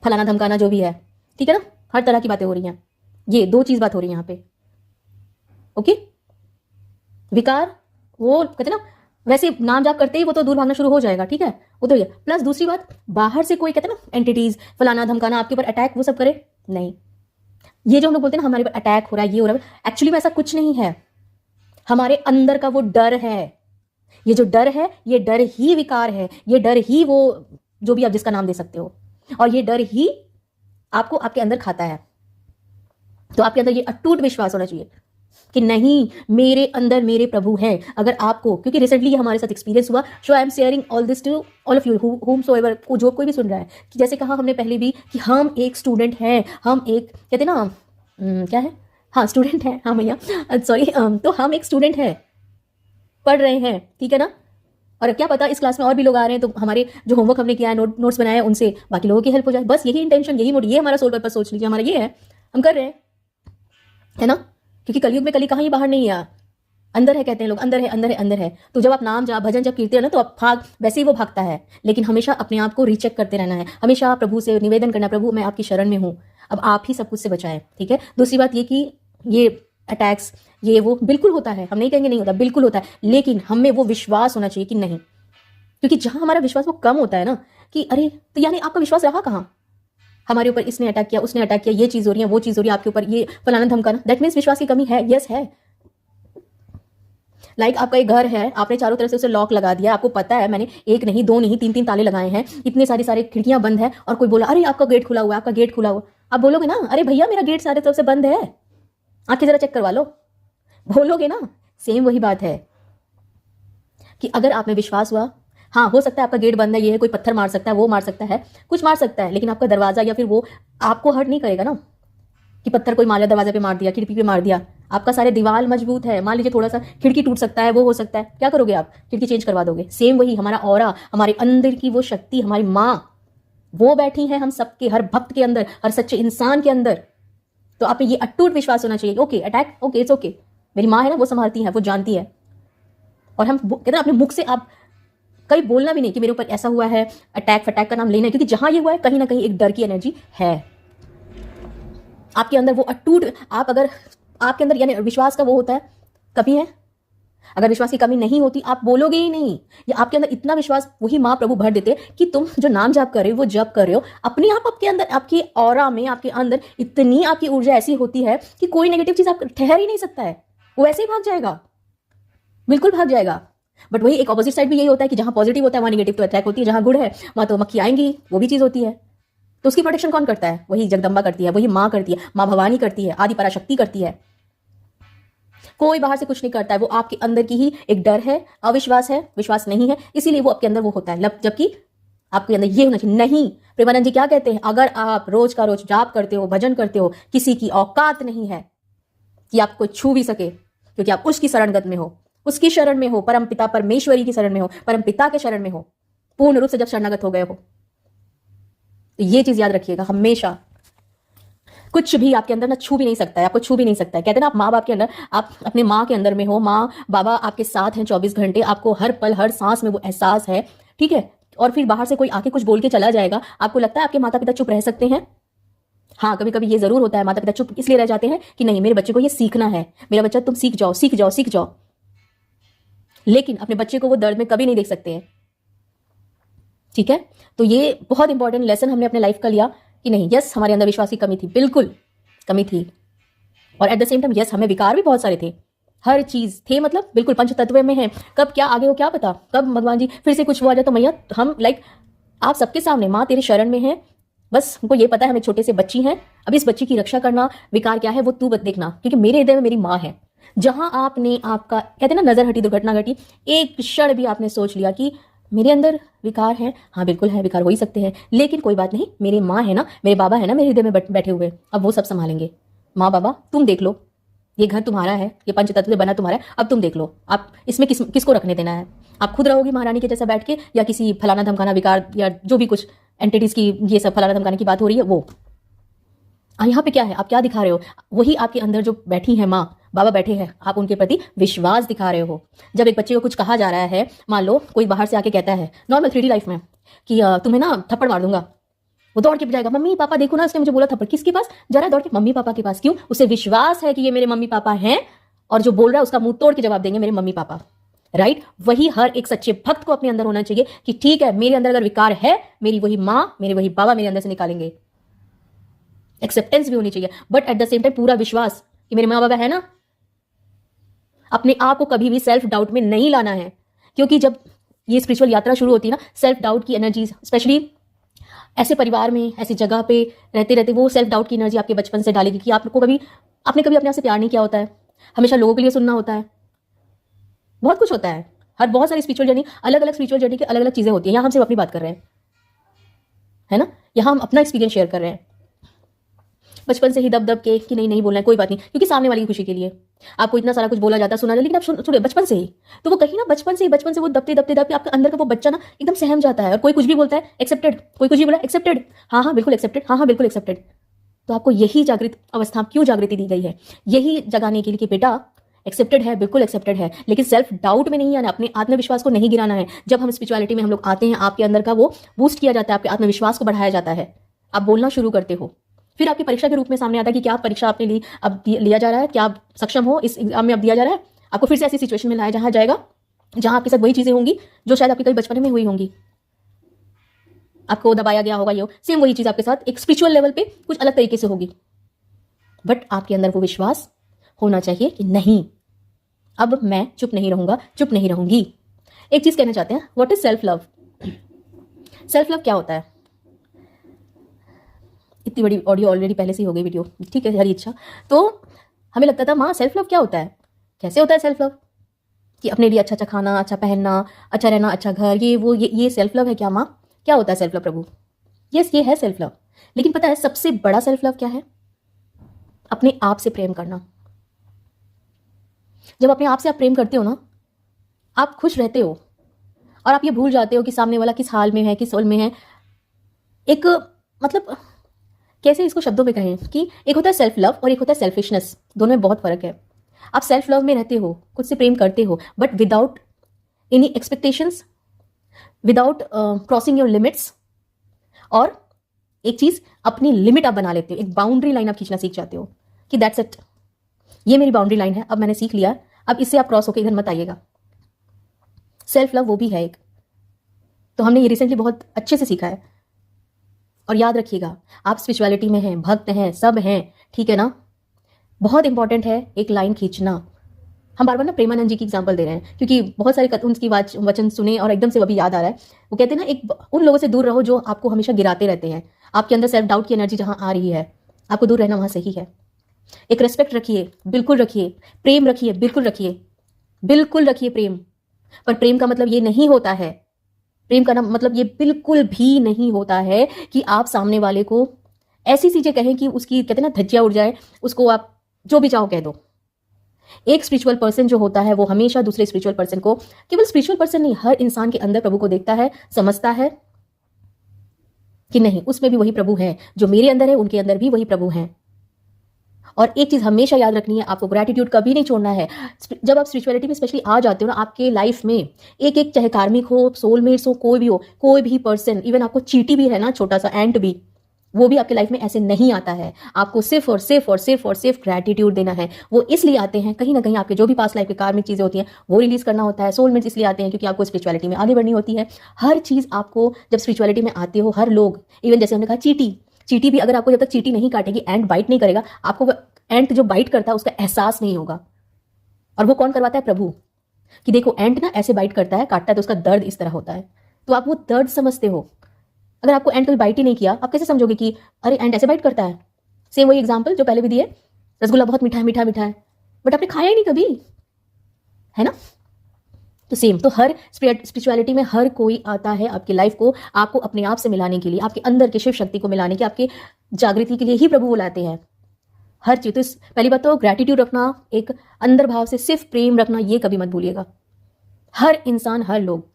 फलाना धमकाना, जो भी है, ठीक है ना, हर तरह की बातें हो रही हैं। ये दो चीज बात हो रही है यहाँ पे, ओके। विकार वो कहते ना, वैसे नाम जाप करते ही वो तो दूर भागना शुरू हो जाएगा, ठीक है, वो तो ये। प्लस दूसरी बात, बाहर से कोई कहते ना एंटिटीज, फलाना धमकाना, आपके ऊपर अटैक वो सब करे, नहीं। ये जो हम लोग बोलते हैं ना हमारे ऊपर अटैक हो रहा है, ये हो रहा है, एक्चुअली में ऐसा कुछ नहीं है। हमारे अंदर का वो डर है, ये जो डर है, ये डर ही विकार है, ये डर ही वो जो भी आप जिसका नाम दे सकते हो, और ये डर ही आपको आपके अंदर खाता है। तो आपके अंदर ये अटूट विश्वास होना चाहिए कि नहीं, मेरे अंदर मेरे प्रभु हैं। अगर आपको, क्योंकि रिसेंटली ये हमारे साथ एक्सपीरियंस हुआ, so I am sharing all this to all of you whomsoever, जो कोई भी सुन रहा है, कि जैसे कहा हमने पहले भी कि हम एक स्टूडेंट हैं, हम एक कहते ना क्या है, हाँ स्टूडेंट है, हाँ भैया सॉरी, तो हम एक स्टूडेंट है, पढ़ रहे हैं, ठीक है ना। और क्या पता इस क्लास में और भी लोग आ रहे हैं, तो हमारे जो होमवर्क हमने किया है, नोट्स बनाए हैं, उनसे बाकी लोगों की हेल्प हो जाए। बस यही इंटेंशन, यही मोटिव, ये हमारा सोल पर्पस, सोच लीजिए हमारा ये है, हम कर रहे हैं, है ना। क्योंकि कलयुग में कली कहाँ ही बाहर नहीं है, अंदर है, कहते हैं लोग, अंदर है, अंदर है, अंदर है। तो जब आप नाम जब भजन जब कीर्तन ना, तो आप भाग, वैसे ही वो भागता है। लेकिन हमेशा अपने आप को रीचेक करते रहना है, हमेशा प्रभु से निवेदन करना, प्रभु मैं आपकी शरण में हूँ, अब आप ही सब कुछ से बचाएं, ठीक है। दूसरी बात ये कि ये अटैक्स, ये वो बिल्कुल होता है, हम नहीं कहेंगे नहीं होता, बिल्कुल होता है, लेकिन हमें वो विश्वास होना चाहिए कि नहीं। क्योंकि जहां हमारा विश्वास वो कम होता है ना, कि अरे तो यानी आपका विश्वास रहा कहाँ, हमारे ऊपर इसने अटैक किया, उसने अटैक किया, ये चीज हो रही है, वो चीज हो रही है, आपके ऊपर ये फलाना धमकाना, दैट मीन्स विश्वास की कमी है। यस है। लाइक आपका एक घर है, आपने चारों तरफ से उसे लॉक लगा दिया, आपको पता है मैंने एक नहीं, दो नहीं, तीन तीन ताले लगाए हैं, इतने सारी खिड़कियां बंद है, और कोई बोला अरे आपका गेट खुला हुआ है, आपका गेट खुला हुआ, आप बोलोगे ना अरे भैया मेरा गेट सारे तरफ से बंद है, आके जरा चेक करवा लो, बोलोगे ना। सेम वही बात है कि अगर आप में विश्वास हुआ, हाँ हो सकता है आपका गेट बंद है, ये है, कोई पत्थर मार सकता है, वो मार सकता है, कुछ मार सकता है, लेकिन आपका दरवाजा या फिर वो आपको हर्ट नहीं करेगा ना, कि पत्थर कोई मार लिया, दरवाजे पे मार दिया, खिड़की पे मार दिया, आपका सारे दीवार मजबूत है। मान लीजिए थोड़ा सा खिड़की टूट सकता है, वो हो सकता है, क्या करोगे आप? खिड़की चेंज करवा दोगे। सेम वही हमारा ऑरा, हमारे अंदर की वो शक्ति, हमारी माँ वो बैठी है हम सबके, हर भक्त के अंदर, हर सच्चे इंसान के अंदर। तो आप ये अटूट विश्वास होना चाहिए, okay attack, okay it's okay, मेरी माँ है ना, वो संभालती है, वो जानती है। और हम कहते हैं अपने मुख से आप कहीं बोलना भी नहीं कि मेरे ऊपर ऐसा हुआ है, अटैक फटैक का नाम लेना है, क्योंकि जहां ये हुआ है कहीं ना कहीं एक डर की एनर्जी है आपके अंदर, वो अटूट। आप अगर आपके अंदर यानी विश्वास का वो होता है, कमी है, अगर विश्वास की कमी नहीं होती आप बोलोगे ही नहीं, या आपके अंदर इतना विश्वास वही माँ प्रभु भर देते कि तुम जो नाम जाप कर रहे हो, वो जप कर रहे हो, अपने आप आपके अंदर, आपकी ऑरा में, आपके अंदर इतनी आपकी ऊर्जा ऐसी होती है कि कोई नेगेटिव चीज आप ठहर ही नहीं सकता है, वो ऐसे ही भाग जाएगा, बिल्कुल भाग जाएगा। बट वही एक ऑपोजिट साइड भी यही होता है कि जहां पॉजिटिव होता है वहां नेगेटिव तो अटैक होती है, जहां गुड है वहां तो मक्खी आएंगी, वो भी चीज होती है। तो उसकी प्रोटेक्शन कौन करता है? वही जगदम्बा करती है, वही माँ करती है, माँ भवानी करती है, आदि पराशक्ति करती है। कोई बाहर से कुछ नहीं करता है, वो आपके अंदर की ही एक डर है, अविश्वास है, विश्वास नहीं है, इसीलिए वो आपके अंदर वो होता है। जबकि आपके अंदर ये होना चाहिए। नहीं, प्रेमानंद जी क्या कहते हैं, अगर आप रोज का रोज जाप करते हो, भजन करते हो, किसी की औकात नहीं है कि आपको छू भी सके, क्योंकि आप उसकी शरणगत में हो, उसकी शरण में हो, परम पिता परमेश्वरी की शरण में हो, परम पिता के शरण में हो, पूर्ण रूप से जब शरणागत हो गए हो। तो ये चीज याद रखिएगा हमेशा, कुछ भी आपके अंदर ना छू भी नहीं सकता है, आपको छू भी नहीं सकता है। कहते हैं ना, आप माँ बाप के अंदर, आप अपने माँ के अंदर में हो, माँ बाबा आपके साथ हैं 24 घंटे, आपको हर पल हर सांस में वो एहसास है, ठीक है। और फिर बाहर से कोई आके कुछ बोल के चला जाएगा, आपको लगता है आपके माता पिता चुप रह सकते हैं? हाँ, कभी कभी ये जरूर होता है, माता पिता चुप इसलिए रह जाते हैं कि नहीं, मेरे बच्चे को ये सीखना है, मेरा बच्चा तुम सीख जाओ सीख जाओ सीख जाओ, लेकिन अपने बच्चे को वो दर्द में कभी नहीं देख सकते हैं, ठीक है। तो ये बहुत इंपॉर्टेंट लेसन हमने अपने लाइफ का लिया कि नहीं, यस हमारे अंदर विश्वास की कमी थी, बिल्कुल कमी थी, और at the same time yes हमें विकार भी बहुत सारे थे, हर चीज थे, मतलब बिल्कुल पंच तत्व में है, कब क्या आगे हो क्या पता, कब भगवान जी फिर से कुछ हुआ जाए तो मैया हम लाइक आप सबके सामने माँ तेरे शरण में है, बस हमको ये पता है हम एक छोटे से बच्ची हैं, अब इस बच्ची की रक्षा करना, विकार क्या है वो तू देखना, क्योंकि मेरे हृदय में मेरी माँ है। जहां आपने आपका कहते हैं ना नजर हटी दुर्घटना घटी, एक क्षण भी आपने सोच लिया कि मेरे अंदर विकार है, हाँ बिल्कुल है, विकार हो ही सकते हैं, लेकिन कोई बात नहीं, मेरी माँ है ना, मेरे बाबा है ना मेरे हृदय में बैठे हुए, अब वो सब संभालेंगे। माँ बाबा तुम देख लो, ये घर तुम्हारा है, ये पंचतत्व से बना तुम्हारा है, अब तुम देख लो आप इसमें किसको रखने देना है, आप खुद रहोगी महारानी के जैसा बैठ के, या किसी फलाना धमकाना विकार या जो भी कुछ एंटिटीज की ये सब फलाना धमकाने की बात हो रही है वो। यहाँ पे क्या है, आप क्या दिखा रहे हो, वही आपके अंदर जो बैठी है माँ बाबा बैठे हैं, आप उनके प्रति विश्वास दिखा रहे हो। जब एक बच्चे को कुछ कहा जा रहा है, मान लो कोई बाहर से आके कहता है नॉर्मल 3D लाइफ में कि तुम्हें ना थप्पड़ मार दूंगा, वो दौड़ के जाएगा, मम्मी पापा देखो ना उसने मुझे बोला थप्पड़, किसके पास जा रहा है, दौड़ के मम्मी पापा के पास, क्यों, उसे विश्वास है कि ये मेरे मम्मी पापा हैं, और जो बोल रहा है उसका मुंह तोड़ के जवाब देंगे मेरे मम्मी पापा, राइट। वही हर एक सच्चे भक्त को अपने अंदर होना चाहिए कि ठीक है, मेरे अंदर अगर विकार है, मेरी वही माँ मेरे वही बाबा मेरे अंदर से निकालेंगे, एक्सेप्टेंस भी होनी चाहिए, but at the same time पूरा विश्वास कि मेरे माँ बाबा है ना। अपने आप को कभी भी सेल्फ डाउट में नहीं लाना है, क्योंकि जब ये स्पिरिचुअल यात्रा शुरू होती है ना, सेल्फ डाउट की एनर्जी, स्पेशली ऐसे परिवार में ऐसी जगह पे रहते रहते, वो सेल्फ डाउट की एनर्जी आपके बचपन से डालेगी कि आपको कभी आपने कभी अपने आप से प्यार नहीं किया होता है, हमेशा लोगों के लिए सुनना होता है, बहुत कुछ होता है, हर बहुत सारी स्पिरिचुअल जर्नी, अलग अलग स्पिरिचुअल जर्नी की अलग अलग चीजें होती है। यहाँ हम सिर्फ अपनी बात कर रहे हैं, है ना, यहाँ हम अपना एक्सपीरियंस शेयर कर रहे हैं, बचपन से ही दब दब के कि नहीं नहीं बोलना है, कोई बात नहीं, क्योंकि सामने वाली की खुशी के लिए आपको इतना सारा कुछ बोला जाता है, सुना जाता है, लेकिन आप सुने बचपन से ही, तो वो कहीं ना बचपन से वो दबते दबते दबते आपके अंदर का वो बच्चा ना एकदम सहम जाता है, और कोई कुछ भी बोलता है एक्सेप्टेड, कोई कुछ भी बोला एक्सेप्टेड, हाँ हाँ बिल्कुल एक्सेप्टेड, हाँ हाँ बिल्कुल एक्सेप्टेड। तो आपको यही जागृत अवस्था क्यों जागृति दी गई है, यही जगाने के लिए कि बेटा एक्सेप्टेड है, बिल्कुल एक्सेप्टेड है, लेकिन सेल्फ डाउट में नहीं आना, अपने आत्मविश्वास को नहीं गिराना है। जब हम स्पिरिचुअलिटी में हम लोग आते हैं, आपके अंदर का वो बूस्ट किया जाता है, आपके आत्मविश्वास को बढ़ाया जाता है, आप बोलना शुरू करते हो, फिर आपकी परीक्षा के रूप में सामने आता है कि क्या परीक्षा आपने ली, अब लिया जा रहा है, क्या आप सक्षम हो इस एग्जाम में, अब दिया जा रहा है, आपको फिर से ऐसी सिचुएशन में लाया जहां जाएगा जहां आपके साथ वही चीजें होंगी जो शायद आपके कभी बचपन में हुई होंगी, आपको दबाया गया होगा, ये सेम वही चीज आपके साथ एक स्पिरिचुअल लेवल पे कुछ अलग तरीके से होगी, बट आपके अंदर वो विश्वास होना चाहिए कि नहीं, अब मैं चुप नहीं रहूंगा, चुप नहीं रहूंगी। एक चीज कहना चाहते हैं, what is self love, self love क्या होता है। इतनी बड़ी ऑडियो ऑलरेडी पहले से ही हो गई वीडियो, ठीक है, हरी इच्छा। तो हमें लगता था माँ सेल्फ लव क्या होता है, कैसे होता है सेल्फ लव, कि अपने लिए अच्छा अच्छा खाना, अच्छा पहनना, अच्छा रहना, अच्छा घर, ये वो ये सेल्फ लव है क्या माँ, क्या होता है सेल्फ लव प्रभु। यस ये है सेल्फ लव, लेकिन पता है सबसे बड़ा सेल्फ लव क्या है, अपने आप से प्रेम करना। जब अपने आप से आप प्रेम करते हो ना, आप खुश रहते हो, और आप ये भूल जाते हो कि सामने वाला किस हाल में है, किस हाल में है। एक मतलब कैसे इसको शब्दों में कहें कि एक होता है सेल्फ लव और एक होता है सेल्फिशनेस, दोनों में बहुत फर्क है। आप सेल्फ लव में रहते हो, खुद से प्रेम करते हो, but without any expectations, without crossing your limits, और एक चीज अपनी लिमिट आप बना लेते हो, एक बाउंड्री लाइन आप खींचना सीख जाते हो कि दैट्स इट, ये मेरी बाउंड्री लाइन है, अब मैंने सीख लिया, अब इससे आप क्रॉस होकर इधर मत आइएगा। सेल्फ लव वो भी है एक, तो हमने ये रिसेंटली बहुत अच्छे से सीखा है। और याद रखिएगा आप स्पिरिचुअलिटी में हैं, भक्त हैं, सब हैं, ठीक है ना, बहुत इंपॉर्टेंट है एक लाइन खींचना। हम बार बार ना प्रेमानंद जी की एग्जांपल दे रहे हैं, क्योंकि बहुत सारे उनकी वचन सुने और एकदम से अभी याद आ रहा है। वो कहते हैं ना, एक उन लोगों से दूर रहो जो आपको हमेशा गिराते रहते हैं, आपके अंदर सेल्फ डाउट की एनर्जी जहां आ रही है, आपको दूर रहना वहां सही है। एक रेस्पेक्ट रखिए, बिल्कुल रखिए, प्रेम रखिए, बिल्कुल रखिए, बिल्कुल रखिए प्रेम, पर प्रेम का मतलब ये नहीं होता है प्रेम करना मतलब ये बिल्कुल भी नहीं होता है कि आप सामने वाले को ऐसी चीजें कहें कि उसकी कहते हैं ना धज्जियां उड़ जाए, उसको आप जो भी चाहो कह दो। एक स्पिरिचुअल पर्सन जो होता है वो हमेशा दूसरे स्पिरिचुअल पर्सन को, केवल स्पिरिचुअल पर्सन नहीं, हर इंसान के अंदर प्रभु को देखता है, समझता है कि नहीं उसमें भी वही प्रभु है, जो मेरे अंदर है उनके अंदर भी वही प्रभु है। और एक चीज हमेशा याद रखनी है, आपको ग्रैटिट्यूड कभी नहीं छोड़ना है। जब आप स्पिरिचुअलिटी में स्पेशली आ जाते हो ना, आपके लाइफ में एक एक, चाहे कार्मिक हो, सोलमेट्स हो, कोई भी हो, कोई भी पर्सन, इवन आपको चींटी भी है ना, छोटा सा एंट भी, वो भी आपके लाइफ में ऐसे नहीं आता है। आपको सिर्फ और सिर्फ और सिर्फ और सिर्फ ग्रैटिट्यूड देना है। वो इसलिए आते हैं, कहीं ना कहीं आपके जो भी पास्ट लाइफ के कार्मिक चीजें होती हैं वो रिलीज करना होता है। सोलमेट्स इसलिए आते हैं क्योंकि आपको स्पिरिचुअलिटी में आगे बढ़नी होती है। हर चीज आपको जब स्पिरिचुअलिटी में आते हो, हर लोग, इवन जैसे हमने कहा चींटी, चींटी भी अगर आपको जब तक चींटी नहीं काटेगी, एंट बाइट नहीं करेगा, आपको एंट जो बाइट करता है उसका एहसास नहीं होगा। और वो कौन करवाता है? प्रभु। कि देखो एंट ना ऐसे बाइट करता है, काटता है तो उसका दर्द इस तरह होता है, तो आप वो दर्द समझते हो। अगर आपको एंट कभी बाइट ही नहीं किया, आप कैसे समझोगे कि अरे एंट ऐसे बाइट करता है? सेम वही एग्जाम्पल जो पहले भी दिए, रसगुल्ला बहुत मीठा है, मीठा मीठा है, बट आपने खाया ही नहीं कभी, है ना? तो सेम, तो हर स्पिरिचुअलिटी में हर कोई आता है आपकी लाइफ को आपको अपने आप से मिलाने के लिए, आपके अंदर की शिव शक्ति को मिलाने के, आपके जागृति के लिए ही प्रभु बुलाते हैं। हर चीज, तो पहली बात तो ग्रैटिट्यूड रखना, एक अंदर भाव से सिर्फ प्रेम रखना, ये कभी मत भूलिएगा। हर इंसान, हर लोग,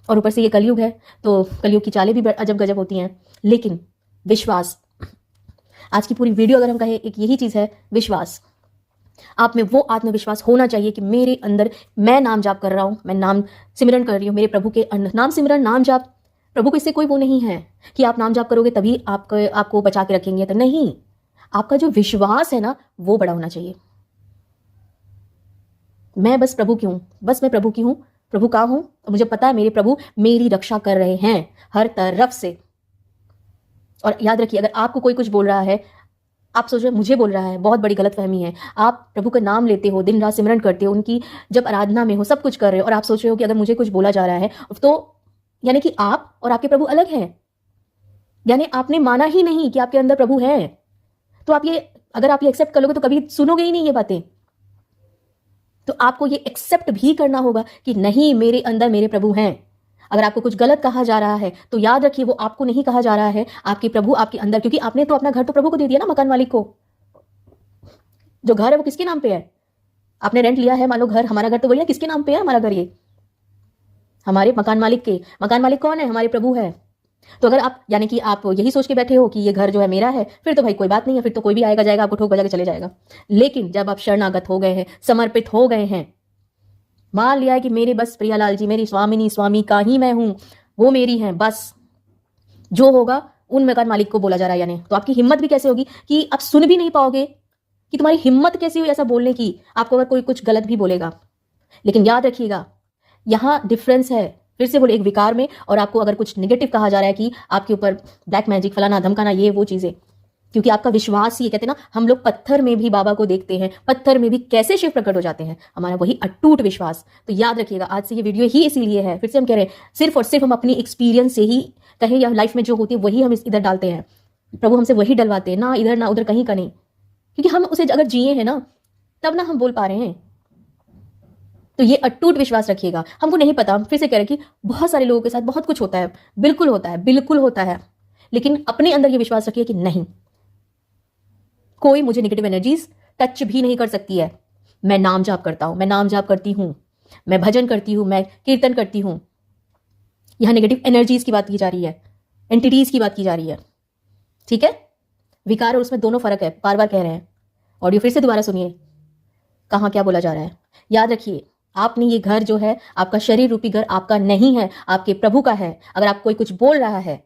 और ऊपर से ये कलयुग है तो कलयुग की चालें भी अजब गजब होती हैं, लेकिन विश्वास, आज की पूरी वीडियो अगर हम कहें एक यही चीज है, विश्वास। आप में वो आत्मविश्वास होना चाहिए कि मेरे अंदर, मैं नाम जाप कर रहा हूं, मैं नाम सिमरन कर रही हूं मेरे प्रभु के अंदर। नाम सिमरन, नाम जाप, प्रभु को इससे कोई वो नहीं है कि आप नाम जाप करोगे तभी आपको बचा के रखेंगे, तो नहीं, आपका जो विश्वास है ना वो बड़ा होना चाहिए। मैं बस प्रभु की हूं, बस मैं प्रभु की हूं, प्रभु का हूं, और मुझे पता है मेरे प्रभु मेरी रक्षा कर रहे हैं हर तरफ से। और याद रखिए, अगर आपको कोई कुछ बोल रहा है, आप सोच रहे मुझे बोल रहा है, बहुत बड़ी गलतफहमी है। आप प्रभु का नाम लेते हो, दिन रात सिमरन करते हो, उनकी जब आराधना में हो, सब कुछ कर रहे हो, और आप सोच रहे हो कि अगर मुझे कुछ बोला जा रहा है तो यानी कि आप और आपके प्रभु अलग हैं, यानी आपने माना ही नहीं कि आपके अंदर प्रभु है। तो आप ये, अगर आप ये एक्सेप्ट कर लोगे तो कभी सुनोगे ही नहीं ये बातें। तो आपको ये एक्सेप्ट भी करना होगा कि नहीं, मेरे अंदर मेरे प्रभु हैं। अगर आपको कुछ गलत कहा जा रहा है तो याद रखिए वो आपको नहीं कहा जा रहा है, आपके प्रभु आपके अंदर, क्योंकि आपने तो अपना घर तो प्रभु को दे दिया ना, मकान मालिक को। जो घर है वो किसके नाम पे है? आपने रेंट लिया है, मान लो घर, हमारा घर तो वही है, किसके नाम पे है हमारा घर? ये हमारे मकान मालिक के। मकान मालिक कौन है? हमारे प्रभु है। तो अगर आप, यानी कि आप यही सोच के बैठे हो कि ये घर जो है मेरा है, फिर तो भाई कोई बात नहीं है, फिर तो कोई भी आएगा जाएगा, आपको ठोक बजा के चले जाएगा। लेकिन जब आप शरणागत हो गए हैं, समर्पित हो गए हैं, मान लिया है कि मेरे बस प्रियालाल जी मेरी स्वामिनी स्वामी का ही मैं हूं, वो मेरी हैं, बस जो होगा उन मकान मालिक को बोला जा रहा है, यानी तो आपकी हिम्मत भी कैसे होगी कि आप सुन भी नहीं पाओगे, कि तुम्हारी हिम्मत कैसी हुई ऐसा बोलने की, आपको अगर कोई कुछ गलत भी बोलेगा। लेकिन याद रखिएगा, यहां डिफरेंस है, फिर से बोले, एक विकार में, और आपको अगर कुछ निगेटिव कहा जा रहा है कि आपके ऊपर ब्लैक मैजिक, फलाना धमकाना, ये वो चीजें, क्योंकि आपका विश्वास ही, कहते हैं ना, हम लोग पत्थर में भी बाबा को देखते हैं, पत्थर में भी कैसे शिव प्रकट हो जाते हैं, हमारा वही अटूट विश्वास। तो याद रखिएगा, आज से ये वीडियो ही इसीलिए है, फिर से हम कह रहे हैं, सिर्फ और सिर्फ हम अपनी एक्सपीरियंस से ही कहें, या लाइफ में जो होती है वही हम इधर डालते हैं, प्रभु हमसे वही डलवाते हैं, ना इधर ना उधर, कहीं का नहीं, क्योंकि हम उसे अगर जिए हैं ना तब ना हम बोल पा रहे हैं। तो ये अटूट विश्वास रखिएगा। हमको नहीं पता, फिर से कह रहे कि बहुत सारे लोगों के साथ बहुत कुछ होता है, बिल्कुल होता है, बिल्कुल होता है, लेकिन अपने अंदर ये विश्वास रखिए कि नहीं, कोई मुझे नेगेटिव एनर्जीज टच भी नहीं कर सकती है। मैं नाम जाप करता हूं, मैं नाम जाप करती हूं, मैं भजन करती हूं, मैं कीर्तन करती हूं। यहां नेगेटिव एनर्जीज की बात की जा रही है, एंटिटीज की बात की जा रही है, ठीक है? विकार और उसमें दोनों फर्क है, बार बार कह रहे हैं। ऑडियो फिर से दोबारा सुनिए, कहां क्या बोला जा रहा है। याद रखिए, आपने ये घर जो है, आपका शरीर रूपी घर आपका नहीं है, आपके प्रभु का है। अगर आप कोई कुछ बोल रहा है,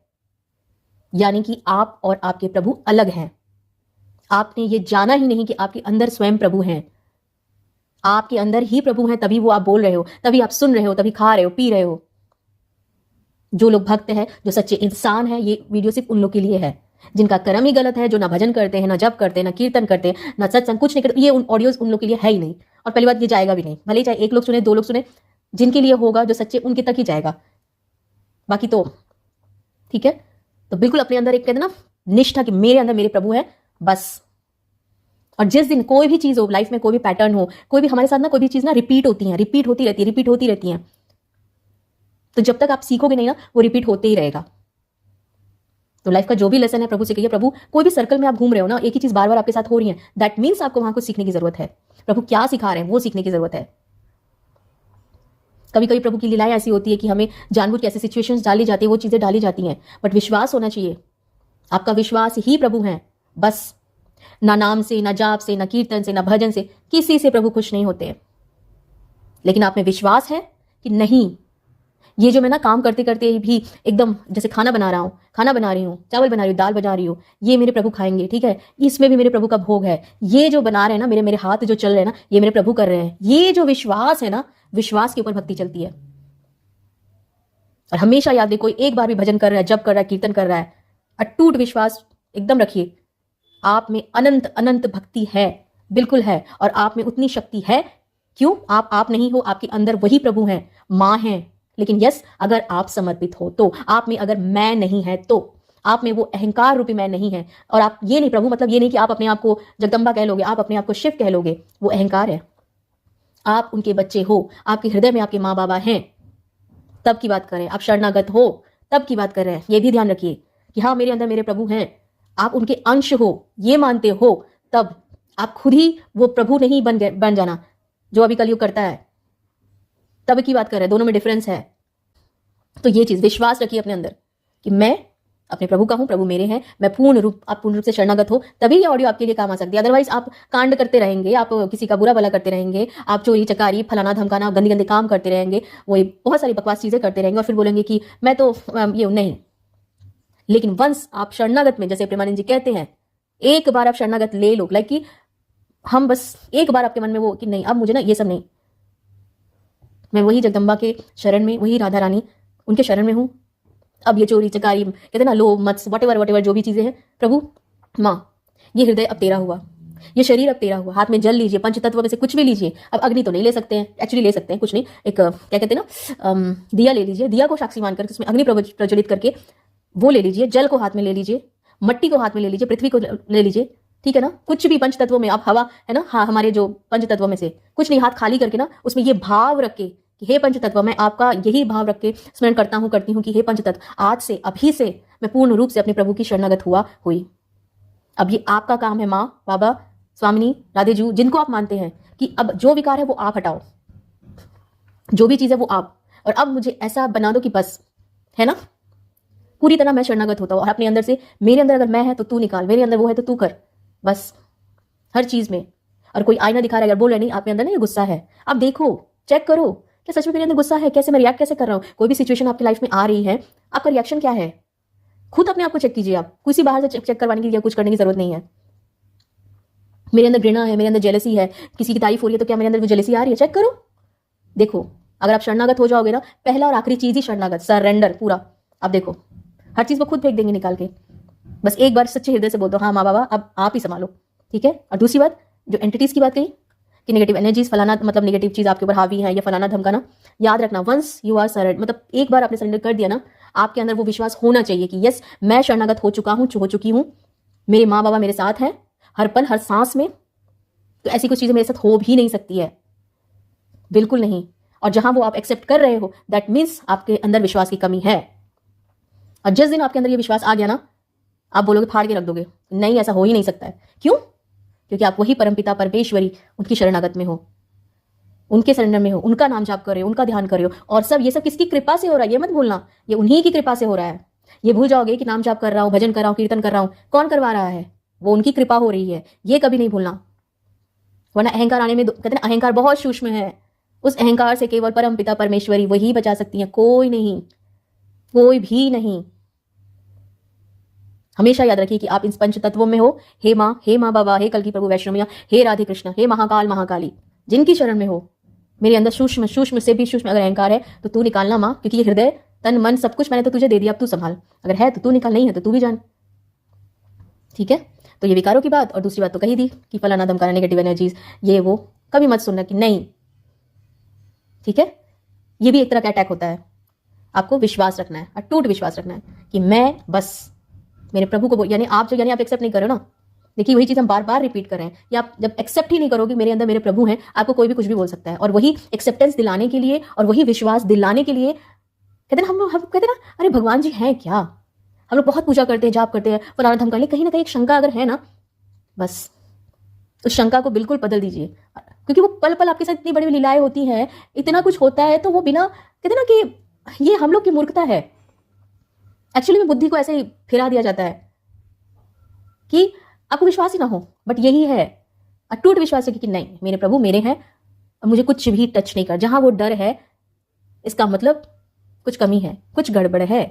यानी कि आप और आपके प्रभु अलग हैं। आपने ये जाना ही नहीं कि आपके अंदर स्वयं प्रभु हैं, आपके अंदर ही प्रभु हैं, तभी वो आप बोल रहे हो, तभी आप सुन रहे हो, तभी खा रहे हो, पी रहे हो। जो लोग भक्त हैं, जो सच्चे इंसान हैं, ये वीडियो सिर्फ उन लोग के लिए है जिनका कर्म ही गलत है, जो ना भजन करते हैं, ना जप करते हैं, ना कीर्तन करते हैं, ना सत्संग, कुछ नहीं करते। ये ऑडियोज उन लोग के लिए है ही नहीं, और पहली बात ये जाएगा भी नहीं, भले ही चाहे एक लोग सुने, दो लोग सुने, जिनके लिए होगा, जो सच्चे, उनके तक ही जाएगा, बाकी तो ठीक है। तो बिल्कुल अपने अंदर एक, कहते ना, निष्ठा कि मेरे अंदर मेरे प्रभु है, बस। और जिस दिन कोई भी चीज हो लाइफ में, कोई भी पैटर्न हो, कोई भी हमारे साथ ना, कोई भी चीज ना रिपीट होती है, रिपीट होती रहती है, रिपीट होती रहती है, तो जब तक आप सीखोगे नहीं ना, वो रिपीट होते ही रहेगा। तो लाइफ का जो भी लेसन है प्रभु से कहिए, प्रभु कोई भी सर्कल में आप घूम रहे हो ना, एक ही चीज बार बार आपके साथ हो रही है, दैट मीन्स आपको वहां कुछ सीखने की जरूरत है। प्रभु क्या सिखा रहे हैं वो सीखने की जरूरत है। कभी कभी प्रभु की लीलाएं ऐसी होती है कि हमें जानबूझ के ऐसी सिचुएशंस डाली जाती है, वो चीजें डाली जाती हैं, बट विश्वास होना चाहिए। आपका विश्वास ही प्रभु है बस। ना नाम से, ना जाप से, ना कीर्तन से, ना भजन से, किसी से प्रभु खुश नहीं होते। लेकिन आप में विश्वास है कि नहीं, ये जो मैं ना काम करते करते भी एकदम जैसे खाना बना रहा हूँ, खाना बना रही हूँ, चावल बना रही हूँ, दाल बना रही हूँ, ये मेरे प्रभु खाएंगे, ठीक है, इसमें भी मेरे प्रभु का भोग है, ये जो बना रहे हैं ना, मेरे मेरे हाथ जो चल रहे हैं ना, ये मेरे प्रभु कर रहे हैं। ये जो विश्वास है ना, विश्वास के ऊपर भक्ति चलती है। और हमेशा याद रखिए, कोई एक बार भी भजन कर रहा है, जप कर रहा है, कीर्तन कर रहा है, अटूट विश्वास एकदम रखिए, आप में अनंत अनंत भक्ति है, बिल्कुल है। और आप में उतनी शक्ति है। क्यों? आप नहीं हो, आपके अंदर वही प्रभु हैं, मां हैं। लेकिन यस, अगर आप समर्पित हो तो, आप में अगर मैं नहीं है तो, आप में वो अहंकार रूपी मैं नहीं है। और आप ये नहीं प्रभु मतलब ये नहीं कि आप अपने आप को जगदम्बा कह लोगे, आप अपने आप को शिव कह लोगे, वो अहंकार है। आप उनके बच्चे हो, आपके हृदय में आपके माँ बाबा हैं, तब की बात करें। आप शरणागत हो तब की बात कर रहे हैं। ये भी ध्यान रखिए कि हाँ, मेरे अंदर मेरे प्रभु हैं, आप उनके अंश हो, ये मानते हो, तब आप खुद ही वो प्रभु नहीं बन जाना जो अभी कलयुग करता है, तब की बात कर रहे हैं। दोनों में डिफरेंस है। तो ये चीज विश्वास रखिए अपने अंदर कि मैं अपने प्रभु का हूं, प्रभु मेरे हैं, मैं पूर्ण रूप से शरणागत हो, तभी ये ऑडियो आपके लिए काम आ सकती है। अदरवाइज आप कांड करते रहेंगे, आप किसी का बुरा भला करते रहेंगे, आप चोरी चकारी फलाना धमकाना गंदे गंदे काम करते रहेंगे, वो बहुत सारी बकवास चीजें करते रहेंगे, और फिर बोलेंगे कि मैं तो ये नहीं। लेकिन वंस आप शरणागत में, जैसे प्रेमानंद जी कहते हैं, एक बार आप शरणागत ले लो, लाइक कि हम बस एक बार आपके मन में वो कि नहीं, अब मुझे ना ये सब नहीं, मैं वही जगदम्बा के शरण में, वही राधा रानी उनके शरण में हूं। अब ये चोरी चकारी कहते ना, लोभ मत्स वटेवर जो भी चीजें हैं, प्रभु माँ, ये हृदय अब तेरा हुआ, ये शरीर अब तेरा हुआ, हाथ में जल लीजिए, पंच तत्व में से कुछ भी लीजिए। अब अग्नि तो नहीं ले सकते हैं, एक्चुअली ले सकते हैं, कुछ नहीं, एक क्या कहते हैं ना, दिया ले लीजिए, दिया को साक्षी मानकर उसमें अग्नि प्रज्वलित करके वो ले लीजिए, जल को हाथ में ले लीजिए, मट्टी को हाथ में ले लीजिए, पृथ्वी को ले लीजिए, ठीक है ना, कुछ भी पंच तत्वों में, आप हवा है ना, हाँ, हमारे जो पंच तत्वों में से कुछ नहीं, हाथ खाली करके ना, उसमें ये भाव रख के कि हे पंच तत्व, मैं आपका यही भाव रख के स्मरण करती हूँ कि हे पंच तत्व, आज से अभी से मैं पूर्ण रूप से अपने प्रभु की शरणागत हुई। अब ये आपका काम है, माँ बाबा स्वामिनी राधे जू, जिनको आप मानते हैं कि अब जो विकार है वो आप हटाओ, जो भी चीज है वो आप, और अब मुझे ऐसा बना दो कि बस, है ना, पूरी तरह मैं शरणागत होता हूँ। और अपने अंदर से, मेरे अंदर अगर मैं है तो तू निकाल, मेरे अंदर वो है तो तू कर, बस हर चीज में। और कोई आईना दिखा रहा है, अगर बोल रहे नहीं आपके अंदर ना ये गुस्सा है, अब देखो, चेक करो, क्या सच में मेरे अंदर गुस्सा है, कैसे मैं रिएक्ट कैसे कर रहा हूँ। कोई भी सिचुएशन आपकी लाइफ में आ रही है, आपका रिएक्शन क्या है, खुद अपने आप को चेक कीजिए। आप किसी बाहर से चेक करवाने के लिए कुछ करने की जरूरत नहीं है। मेरे अंदर घृणा है, मेरे अंदर जेलसी है, किसी की तारीफ हो रही है तो क्या मेरे अंदर वो जेलसी आ रही है, चेक करो, देखो। अगर आप शरणागत हो जाओगे ना, पहला और आखिरी चीज ही शरणागत, सरेंडर पूरा। आप देखो, हर चीज को खुद फेंक देंगे निकाल के। बस एक बार सच्चे हृदय से बोल दो, हाँ माँ बाबा अब आप ही संभालो, ठीक है। और दूसरी बात, जो एंटिटीज की बात कही कि नेगेटिव एनर्जीज फलाना, मतलब नेगेटिव चीज आपके ऊपर हावी है या फलाना धमकाना, याद रखना, वंस यू आर सरेंडर, मतलब एक बार आपने सरेंडर कर दिया ना, आपके अंदर वो विश्वास होना चाहिए कि यस, मैं शरणागत हो चुकी हूँ, मेरे माँ बाबा मेरे साथ हैं हर पल हर सांस में, तो ऐसी कुछ चीजें मेरे साथ हो भी नहीं सकती है, बिल्कुल नहीं। और जहां वो आप एक्सेप्ट कर रहे हो, दैट मीन्स आपके अंदर विश्वास की कमी है। और जिस दिन आपके अंदर ये विश्वास आ गया ना, आप बोलोगे, फाड़ के रख दोगे, नहीं ऐसा हो ही नहीं सकता है। क्यों? क्योंकि आप वही परमपिता परमेश्वरी उनकी शरणागत में हो, उनके सरेंडर में हो, उनका नाम जाप कर रहे हो, उनका ध्यान कर रहे हो। और सब ये सब किसकी कृपा से हो रहा है, ये मत भूलना, ये उन्हीं की कृपा से हो रहा है। ये भूल जाओगे कि नाम जाप कर रहा हूं, भजन कर रहा हूं, कीर्तन कर रहा हूं, कौन करवा रहा है, वो उनकी कृपा हो रही है, ये कभी नहीं भूलना। वरना अहंकार आने में, कहते हैं अहंकार बहुत सूक्ष्म है, उस अहंकार से केवल परमपिता परमेश्वरी वही बचा सकती है, कोई नहीं, कोई भी नहीं। हमेशा याद रखिए कि आप इन पंच तत्वों में हो। हे माँ बाबा, हे कल्कि प्रभु वैष्णव मैया, हे राधे कृष्ण, हे महाकाल महाकाली, जिनकी शरण में हो, मेरे अंदर सूक्ष्म से भी सूक्ष्म अगर अहंकार है तो तू निकालना माँ, क्योंकि ये हृदय तन मन सब कुछ मैंने तो तुझे दे दिया, अब तू संभाल। अगर है तो तू निकाल, नहीं है तो तू भी जान, ठीक है। तो ये विकारों की बात। और दूसरी बात तो कही दी कि फलाना धमकाना, नेगेटिव एनर्जीज, ये वो कभी मत सुनना कि नहीं, ठीक है। ये भी एक तरह का अटैक होता है। आपको विश्वास रखना है, अटूट विश्वास रखना है कि मैं बस मेरे प्रभु को, यानी आप एक्सेप्ट नहीं कर रहे हो ना। देखिए वही चीज हम बार बार रिपीट कर रहे हैं, या आप जब एक्सेप्ट ही नहीं करोगे मेरे अंदर मेरे प्रभु हैं, आपको कोई भी कुछ भी बोल सकता है। और वही एक्सेप्टेंस दिलाने के लिए और वही विश्वास दिलाने के लिए कहते हैं ना, हम कहते हैं ना, अरे भगवान जी हैं क्या, हम लोग बहुत पूजा करते हैं, जाप करते हैं, फलाना धम कर ले, कहीं ना कहीं एक शंका अगर है ना, बस उस शंका को बिल्कुल बदल दीजिए, क्योंकि वो पल पल आपके साथ इतनी बड़ी लीलाएं होती हैं, इतना कुछ होता है, तो वो बिना, कहते हैं ना कि ये हम लोग की मूर्खता है। एक्चुअली में बुद्धि को ऐसे ही फिरा दिया जाता है कि आपको विश्वास ही ना हो, बट यही है, अटूट विश्वास है कि नहीं, मेरे प्रभु मेरे हैं, मुझे कुछ भी टच नहीं कर। जहां वो डर है, इसका मतलब कुछ कमी है, कुछ गड़बड़ है।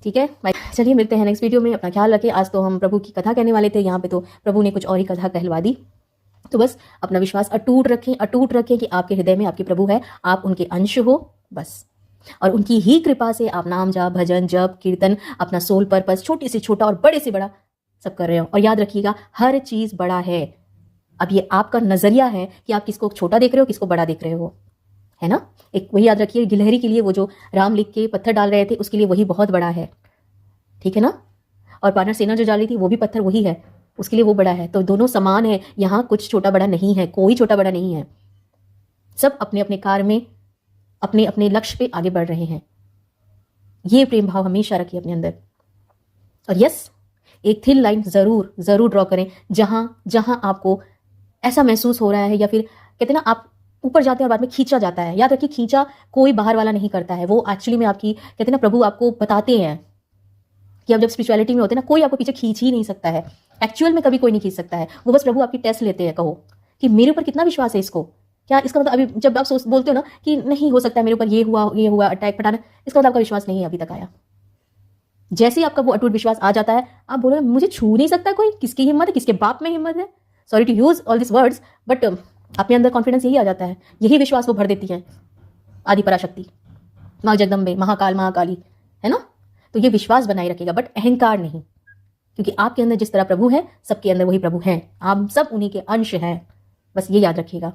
ठीक है, चलिए मिलते हैं नेक्स्ट वीडियो में। अपना ख्याल रखें। आज तो हम प्रभु की कथा कहने वाले थे, यहाँ पे तो प्रभु ने कुछ और ही कथा कहलवा दी। तो बस अपना विश्वास अटूट रखें कि आपके हृदय में आपके प्रभु है, आप उनके अंश हो बस, और उनकी ही कृपा से आप नाम जाप, भजन, जप, कीर्तन, अपना सोल पर्पस, छोटे से छोटा और बड़े से बड़ा सब कर रहे हो। और याद रखिएगा, हर चीज बड़ा है। अब ये आपका नजरिया है कि आप किसको छोटा देख रहे हो, किसको बड़ा देख रहे हो, है ना। एक वही याद रखिए, गिलहरी के लिए वो जो राम लिख के पत्थर डाल रहे थे, उसके लिए वही बहुत बड़ा है, ठीक है ना। और पार्टनर सेना जो डाली थी, वो भी पत्थर वही है, उसके लिए वो बड़ा है। तो दोनों समान है, यहाँ कुछ छोटा बड़ा नहीं है, कोई छोटा बड़ा नहीं है। सब अपने अपने कार्य में अपने अपने लक्ष्य पे आगे बढ़ रहे हैं। ये प्रेम भाव हमेशा रखिए अपने अंदर। और यस, एक थिन लाइन जरूर जरूर ड्रॉ करें, जहां जहां आपको ऐसा महसूस हो रहा है, या फिर कहते हैं ना, आप ऊपर जाते हैं और बाद में खींचा जाता है। याद रखिए, खींचा कोई बाहर वाला नहीं करता है, वो एक्चुअली में आपकी, कहते हैं ना, प्रभु आपको बताते हैं कि आप जब स्पिरिचुअलिटी में होते हैं ना, कोई आपको पीछे खींच ही नहीं सकता है। एक्चुअल में कभी कोई नहीं खींच सकता है, वो बस प्रभु आपकी टेस्ट लेते हैं। कहो कि मेरे ऊपर कितना विश्वास है इसको, क्या इसका मतलब, अभी जब आप बोलते हो ना कि नहीं हो सकता है मेरे ऊपर, ये हुआ अटैक पटाना, इसका मतलब आपका विश्वास नहीं है अभी तक आया। जैसे ही आपका वो अटूट विश्वास आ जाता है, आप बोलो मुझे छू नहीं सकता कोई, किसकी हिम्मत है, किसके बाप में हिम्मत है, sorry to use all this words, but अपने अंदर कॉन्फिडेंस यही आ जाता है, यही विश्वास वो भर देती है आदि पराशक्ति, माँ जगदम्बे, महाकाल, महाकाली, है ना। तो ये विश्वास बनाए रखेगा, बट अहंकार नहीं, क्योंकि आपके अंदर जिस तरह प्रभु है, सबके अंदर वही प्रभु हैं, आप सब उन्हीं के अंश हैं। बस ये याद रखिएगा,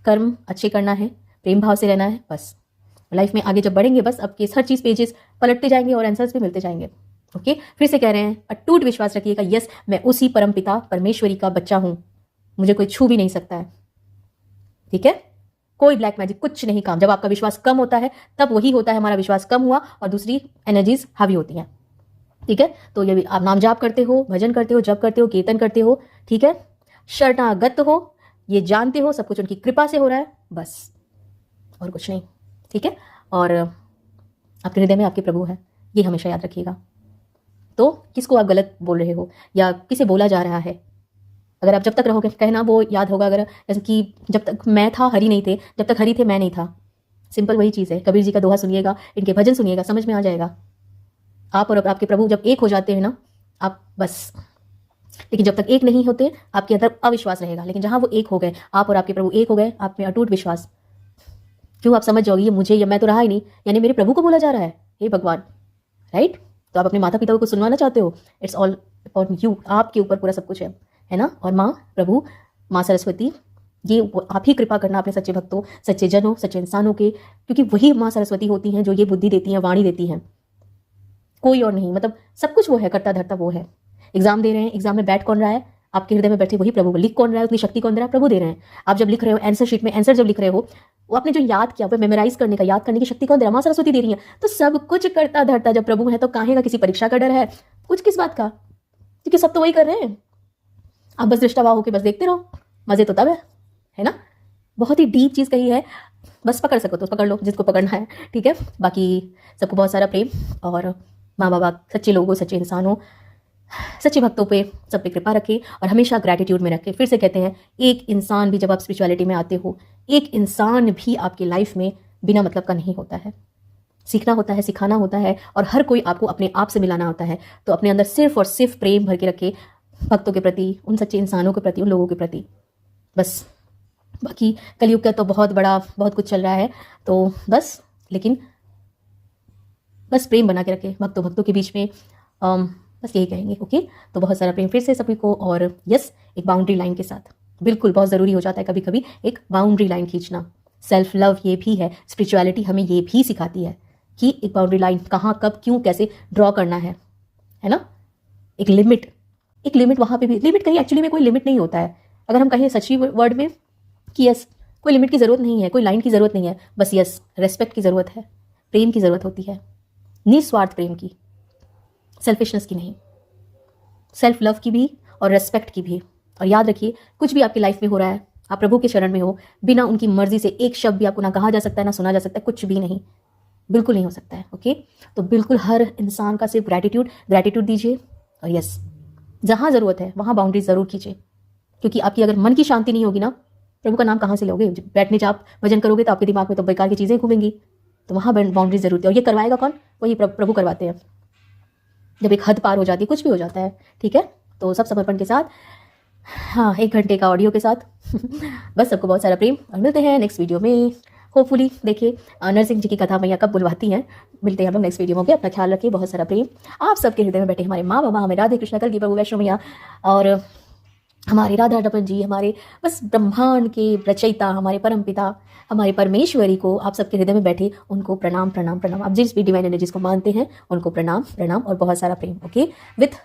कर्म अच्छे करना है, प्रेम भाव से रहना है, बस लाइफ में आगे जब बढ़ेंगे, बस आपके हर चीज पेजेस पलटते जाएंगे और आंसर्स भी मिलते जाएंगे। ओके, फिर से कह रहे हैं, अटूट विश्वास रखिएगा, यस मैं उसी परम पिता परमेश्वरी का बच्चा हूं, मुझे कोई छू भी नहीं सकता है, ठीक है। कोई ब्लैक मैजिक कुछ नहीं काम। जब आपका विश्वास कम होता है, तब वही होता है हमारा विश्वास कम हुआ और दूसरी एनर्जीज हावी होती हैं, ठीक है। तो ये भी आप नाम जाप करते हो, भजन करते हो, जप करते हो, कीर्तन करते हो, ठीक है, शरणागत हो, ये जानते हो सब कुछ उनकी कृपा से हो रहा है, बस और कुछ नहीं, ठीक है। और आपके हृदय में आपके प्रभु है, ये हमेशा याद रखिएगा। तो किसको आप गलत बोल रहे हो या किसे बोला जा रहा है, अगर आप जब तक रहोगे कहना, वो याद होगा, अगर जैसे कि जब तक मैं था हरि नहीं थे, जब तक हरि थे मैं नहीं था। सिंपल वही चीज़ है। कबीर जी का दोहा सुनिएगा, इनके भजन सुनिएगा, समझ में आ जाएगा। आप और आपके प्रभु जब एक हो जाते हैं ना, आप बस, लेकिन जब तक एक नहीं होते, आपके अंदर अविश्वास रहेगा। लेकिन जहां वो एक हो गए, आप और आपके प्रभु एक हो गए, आप में अटूट विश्वास, क्यों आप समझ जाओगे, ये मुझे, या मैं तो रहा ही नहीं, यानी मेरे प्रभु को बोला जा रहा है, हे भगवान, राइट। तो आप अपने माता पिता को कुछ सुनवाना चाहते हो, इट्स ऑल अबाउट यू, आपके ऊपर पूरा सब कुछ है ना। और माँ प्रभु, माँ सरस्वती, ये आप ही कृपा करना अपने सच्चे भक्तों, सच्चे जनों, सच्चे इंसानों के, क्योंकि वही माँ सरस्वती होती हैं जो ये बुद्धि देती हैं, वाणी देती हैं, कोई और नहीं। मतलब सब कुछ वो है, करता धरता वो है। एग्जाम दे रहे हैं, एग्जाम में बैठ कौन रहा है, आपके हृदय में बैठे वही प्रभु। लिख कौन रहा है, उतनी शक्ति कौन दे रहा है, प्रभु दे रहे हैं। आप जब लिख रहे हो आंसर शीट में, आंसर जब लिख रहे हो, वो आपने जो याद किया, वो मेमोराइज करने का, याद करने की शक्ति कौन दे रहा है, माँ सरस्वती दे रही है। तो सब कुछ करता धरता जब प्रभु है, तो काहे का किसी परीक्षा का डर है, कुछ किस बात का, क्योंकि सब तो वही कर रहे हैं। आप बस दृष्टावा होकर बस देखते रहो, मजे तो तब है ना। बहुत ही डीप चीज़ कही है, बस पकड़ सको तो पकड़ लो, जिसको पकड़ना है, ठीक है। बाकी सबको बहुत सारा प्रेम, और माँ बाबा सच्चे लोगों, सच्चे इंसानों, सच्चे भक्तों पे, सब पे कृपा रखें और हमेशा ग्रैटिट्यूड में रखें। फिर से कहते हैं, एक इंसान भी, जब आप स्पिरिचुअलिटी में आते हो, एक इंसान भी आपकी लाइफ में बिना मतलब का नहीं होता है। सीखना होता है, सिखाना होता है, और हर कोई आपको अपने आप से मिलाना होता है। तो अपने अंदर सिर्फ और सिर्फ प्रेम भर के रखे, भक्तों के प्रति, उन सच्चे इंसानों के प्रति, उन लोगों के प्रति, बस। बाकी कलयुग का तो बहुत बड़ा, बहुत कुछ चल रहा है, तो बस, लेकिन बस प्रेम बना के रखे भक्तों के बीच में, बस यही कहेंगे। ओके, तो बहुत सारा प्रेम फिर से सभी को, और यस, एक बाउंड्री लाइन के साथ, बिल्कुल बहुत ज़रूरी हो जाता है कभी कभी एक बाउंड्री लाइन खींचना। सेल्फ लव ये भी है, स्पिरिचुअलिटी हमें ये भी सिखाती है कि एक बाउंड्री लाइन कहाँ, कब, क्यों, कैसे ड्रॉ करना है ना। एक लिमिट वहाँ पे भी, लिमिट कहीं एक्चुअली में कोई लिमिट नहीं होता है। अगर हम कहें सच्ची वर्ड में कि यस, कोई लिमिट की ज़रूरत नहीं है, कोई लाइन की ज़रूरत नहीं है, बस यस, रेस्पेक्ट की ज़रूरत है, प्रेम की ज़रूरत होती है, निस्वार्थ प्रेम की, सेल्फिशनेस की नहीं, सेल्फ लव की भी और रेस्पेक्ट की भी। और याद रखिए, कुछ भी आपकी लाइफ में हो रहा है, आप प्रभु के शरण में हो, बिना उनकी मर्जी से एक शब्द भी आपको ना कहा जा सकता है ना सुना जा सकता है, कुछ भी नहीं, बिल्कुल नहीं हो सकता है। ओके, तो बिल्कुल हर इंसान का सिर्फ ग्रैटिट्यूड दीजिए। और यस, जहाँ ज़रूरत है वहाँ बाउंड्रीज ज़रूर कीजिए, क्योंकि आपकी अगर मन की शांति नहीं होगी ना, प्रभु का नाम कहाँ से लोगे? बैठने जब आप भजन करोगे तो आपके दिमाग में तो बेकार की चीज़ें घूमेंगी, तो वहाँ बाउंड्रीज जरूरत है। और ये करवाएगा कौन? वही प्रभु करवाते हैं। जब एक हद पार हो जाती है, कुछ भी हो जाता है, ठीक है, तो सब समर्पण के साथ, हाँ, 1 घंटे का ऑडियो के साथ बस सबको बहुत सारा प्रेम, और मिलते हैं नेक्स्ट वीडियो में। होपफुली देखिए नरसिंह जी की कथा मैया कब बुलवाती हैं। मिलते हैं हम लोग नेक्स्ट वीडियो में। ओके, अपना ख्याल रखिए, बहुत सारा प्रेम आप सबके हृदय में बैठे हमारे माँ बाबा, हमें राधे कृष्ण कल की प्रभु वैष्णो मैया, और हमारे राधा रमन जी, हमारे बस ब्रह्मांड के रचयिता, हमारे परम पिता, हमारे परमेश्वरी को आप सबके हृदय में बैठे उनको प्रणाम प्रणाम प्रणाम। आप जिस भी डिवाइन एनर्जीज को मानते हैं उनको प्रणाम प्रणाम और बहुत सारा प्रेम। ओके, विथ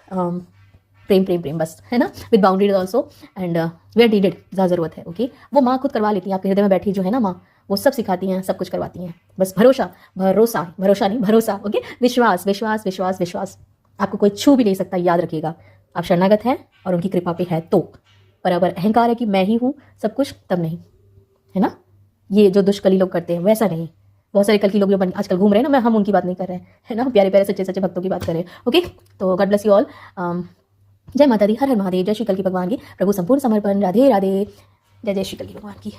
प्रेम प्रेम प्रेम, बस, है ना, with boundaries also and where needed, जहाँ ज़रूरत है। ओके, वो माँ खुद करवा लेती हैं, आपके हृदय में बैठी जो है ना माँ, वो सब सिखाती हैं, सब कुछ करवाती हैं। बस भरोसा भरोसा भरोसा नहीं, भरोसा। ओके, विश्वास विश्वास विश्वास विश्वास, आपको कोई छू भी नहीं सकता, याद रखिएगा। आप शरणागत हैं और उनकी कृपा पे है तो, पर अगर अहंकार है कि मैं ही हूँ सब कुछ, तब नहीं, है ना। ये जो दुष्कली लोग करते हैं वैसा नहीं। बहुत सारे कल की लोग जो आजकल घूम रहे हैं ना, हम उनकी बात नहीं कर रहे हैं, है ना, प्यारे प्यारे सच्चे सच्चे भक्तों की बात कर रहे हैं। ओके, तो गॉड ब्लेस यू ऑल। जय माता दी, हर हर महादेव, जय श्री कल की भगवान की, प्रभु संपूर्ण समर्पण, राधे राधे, जय जय श्री कल की भगवान की।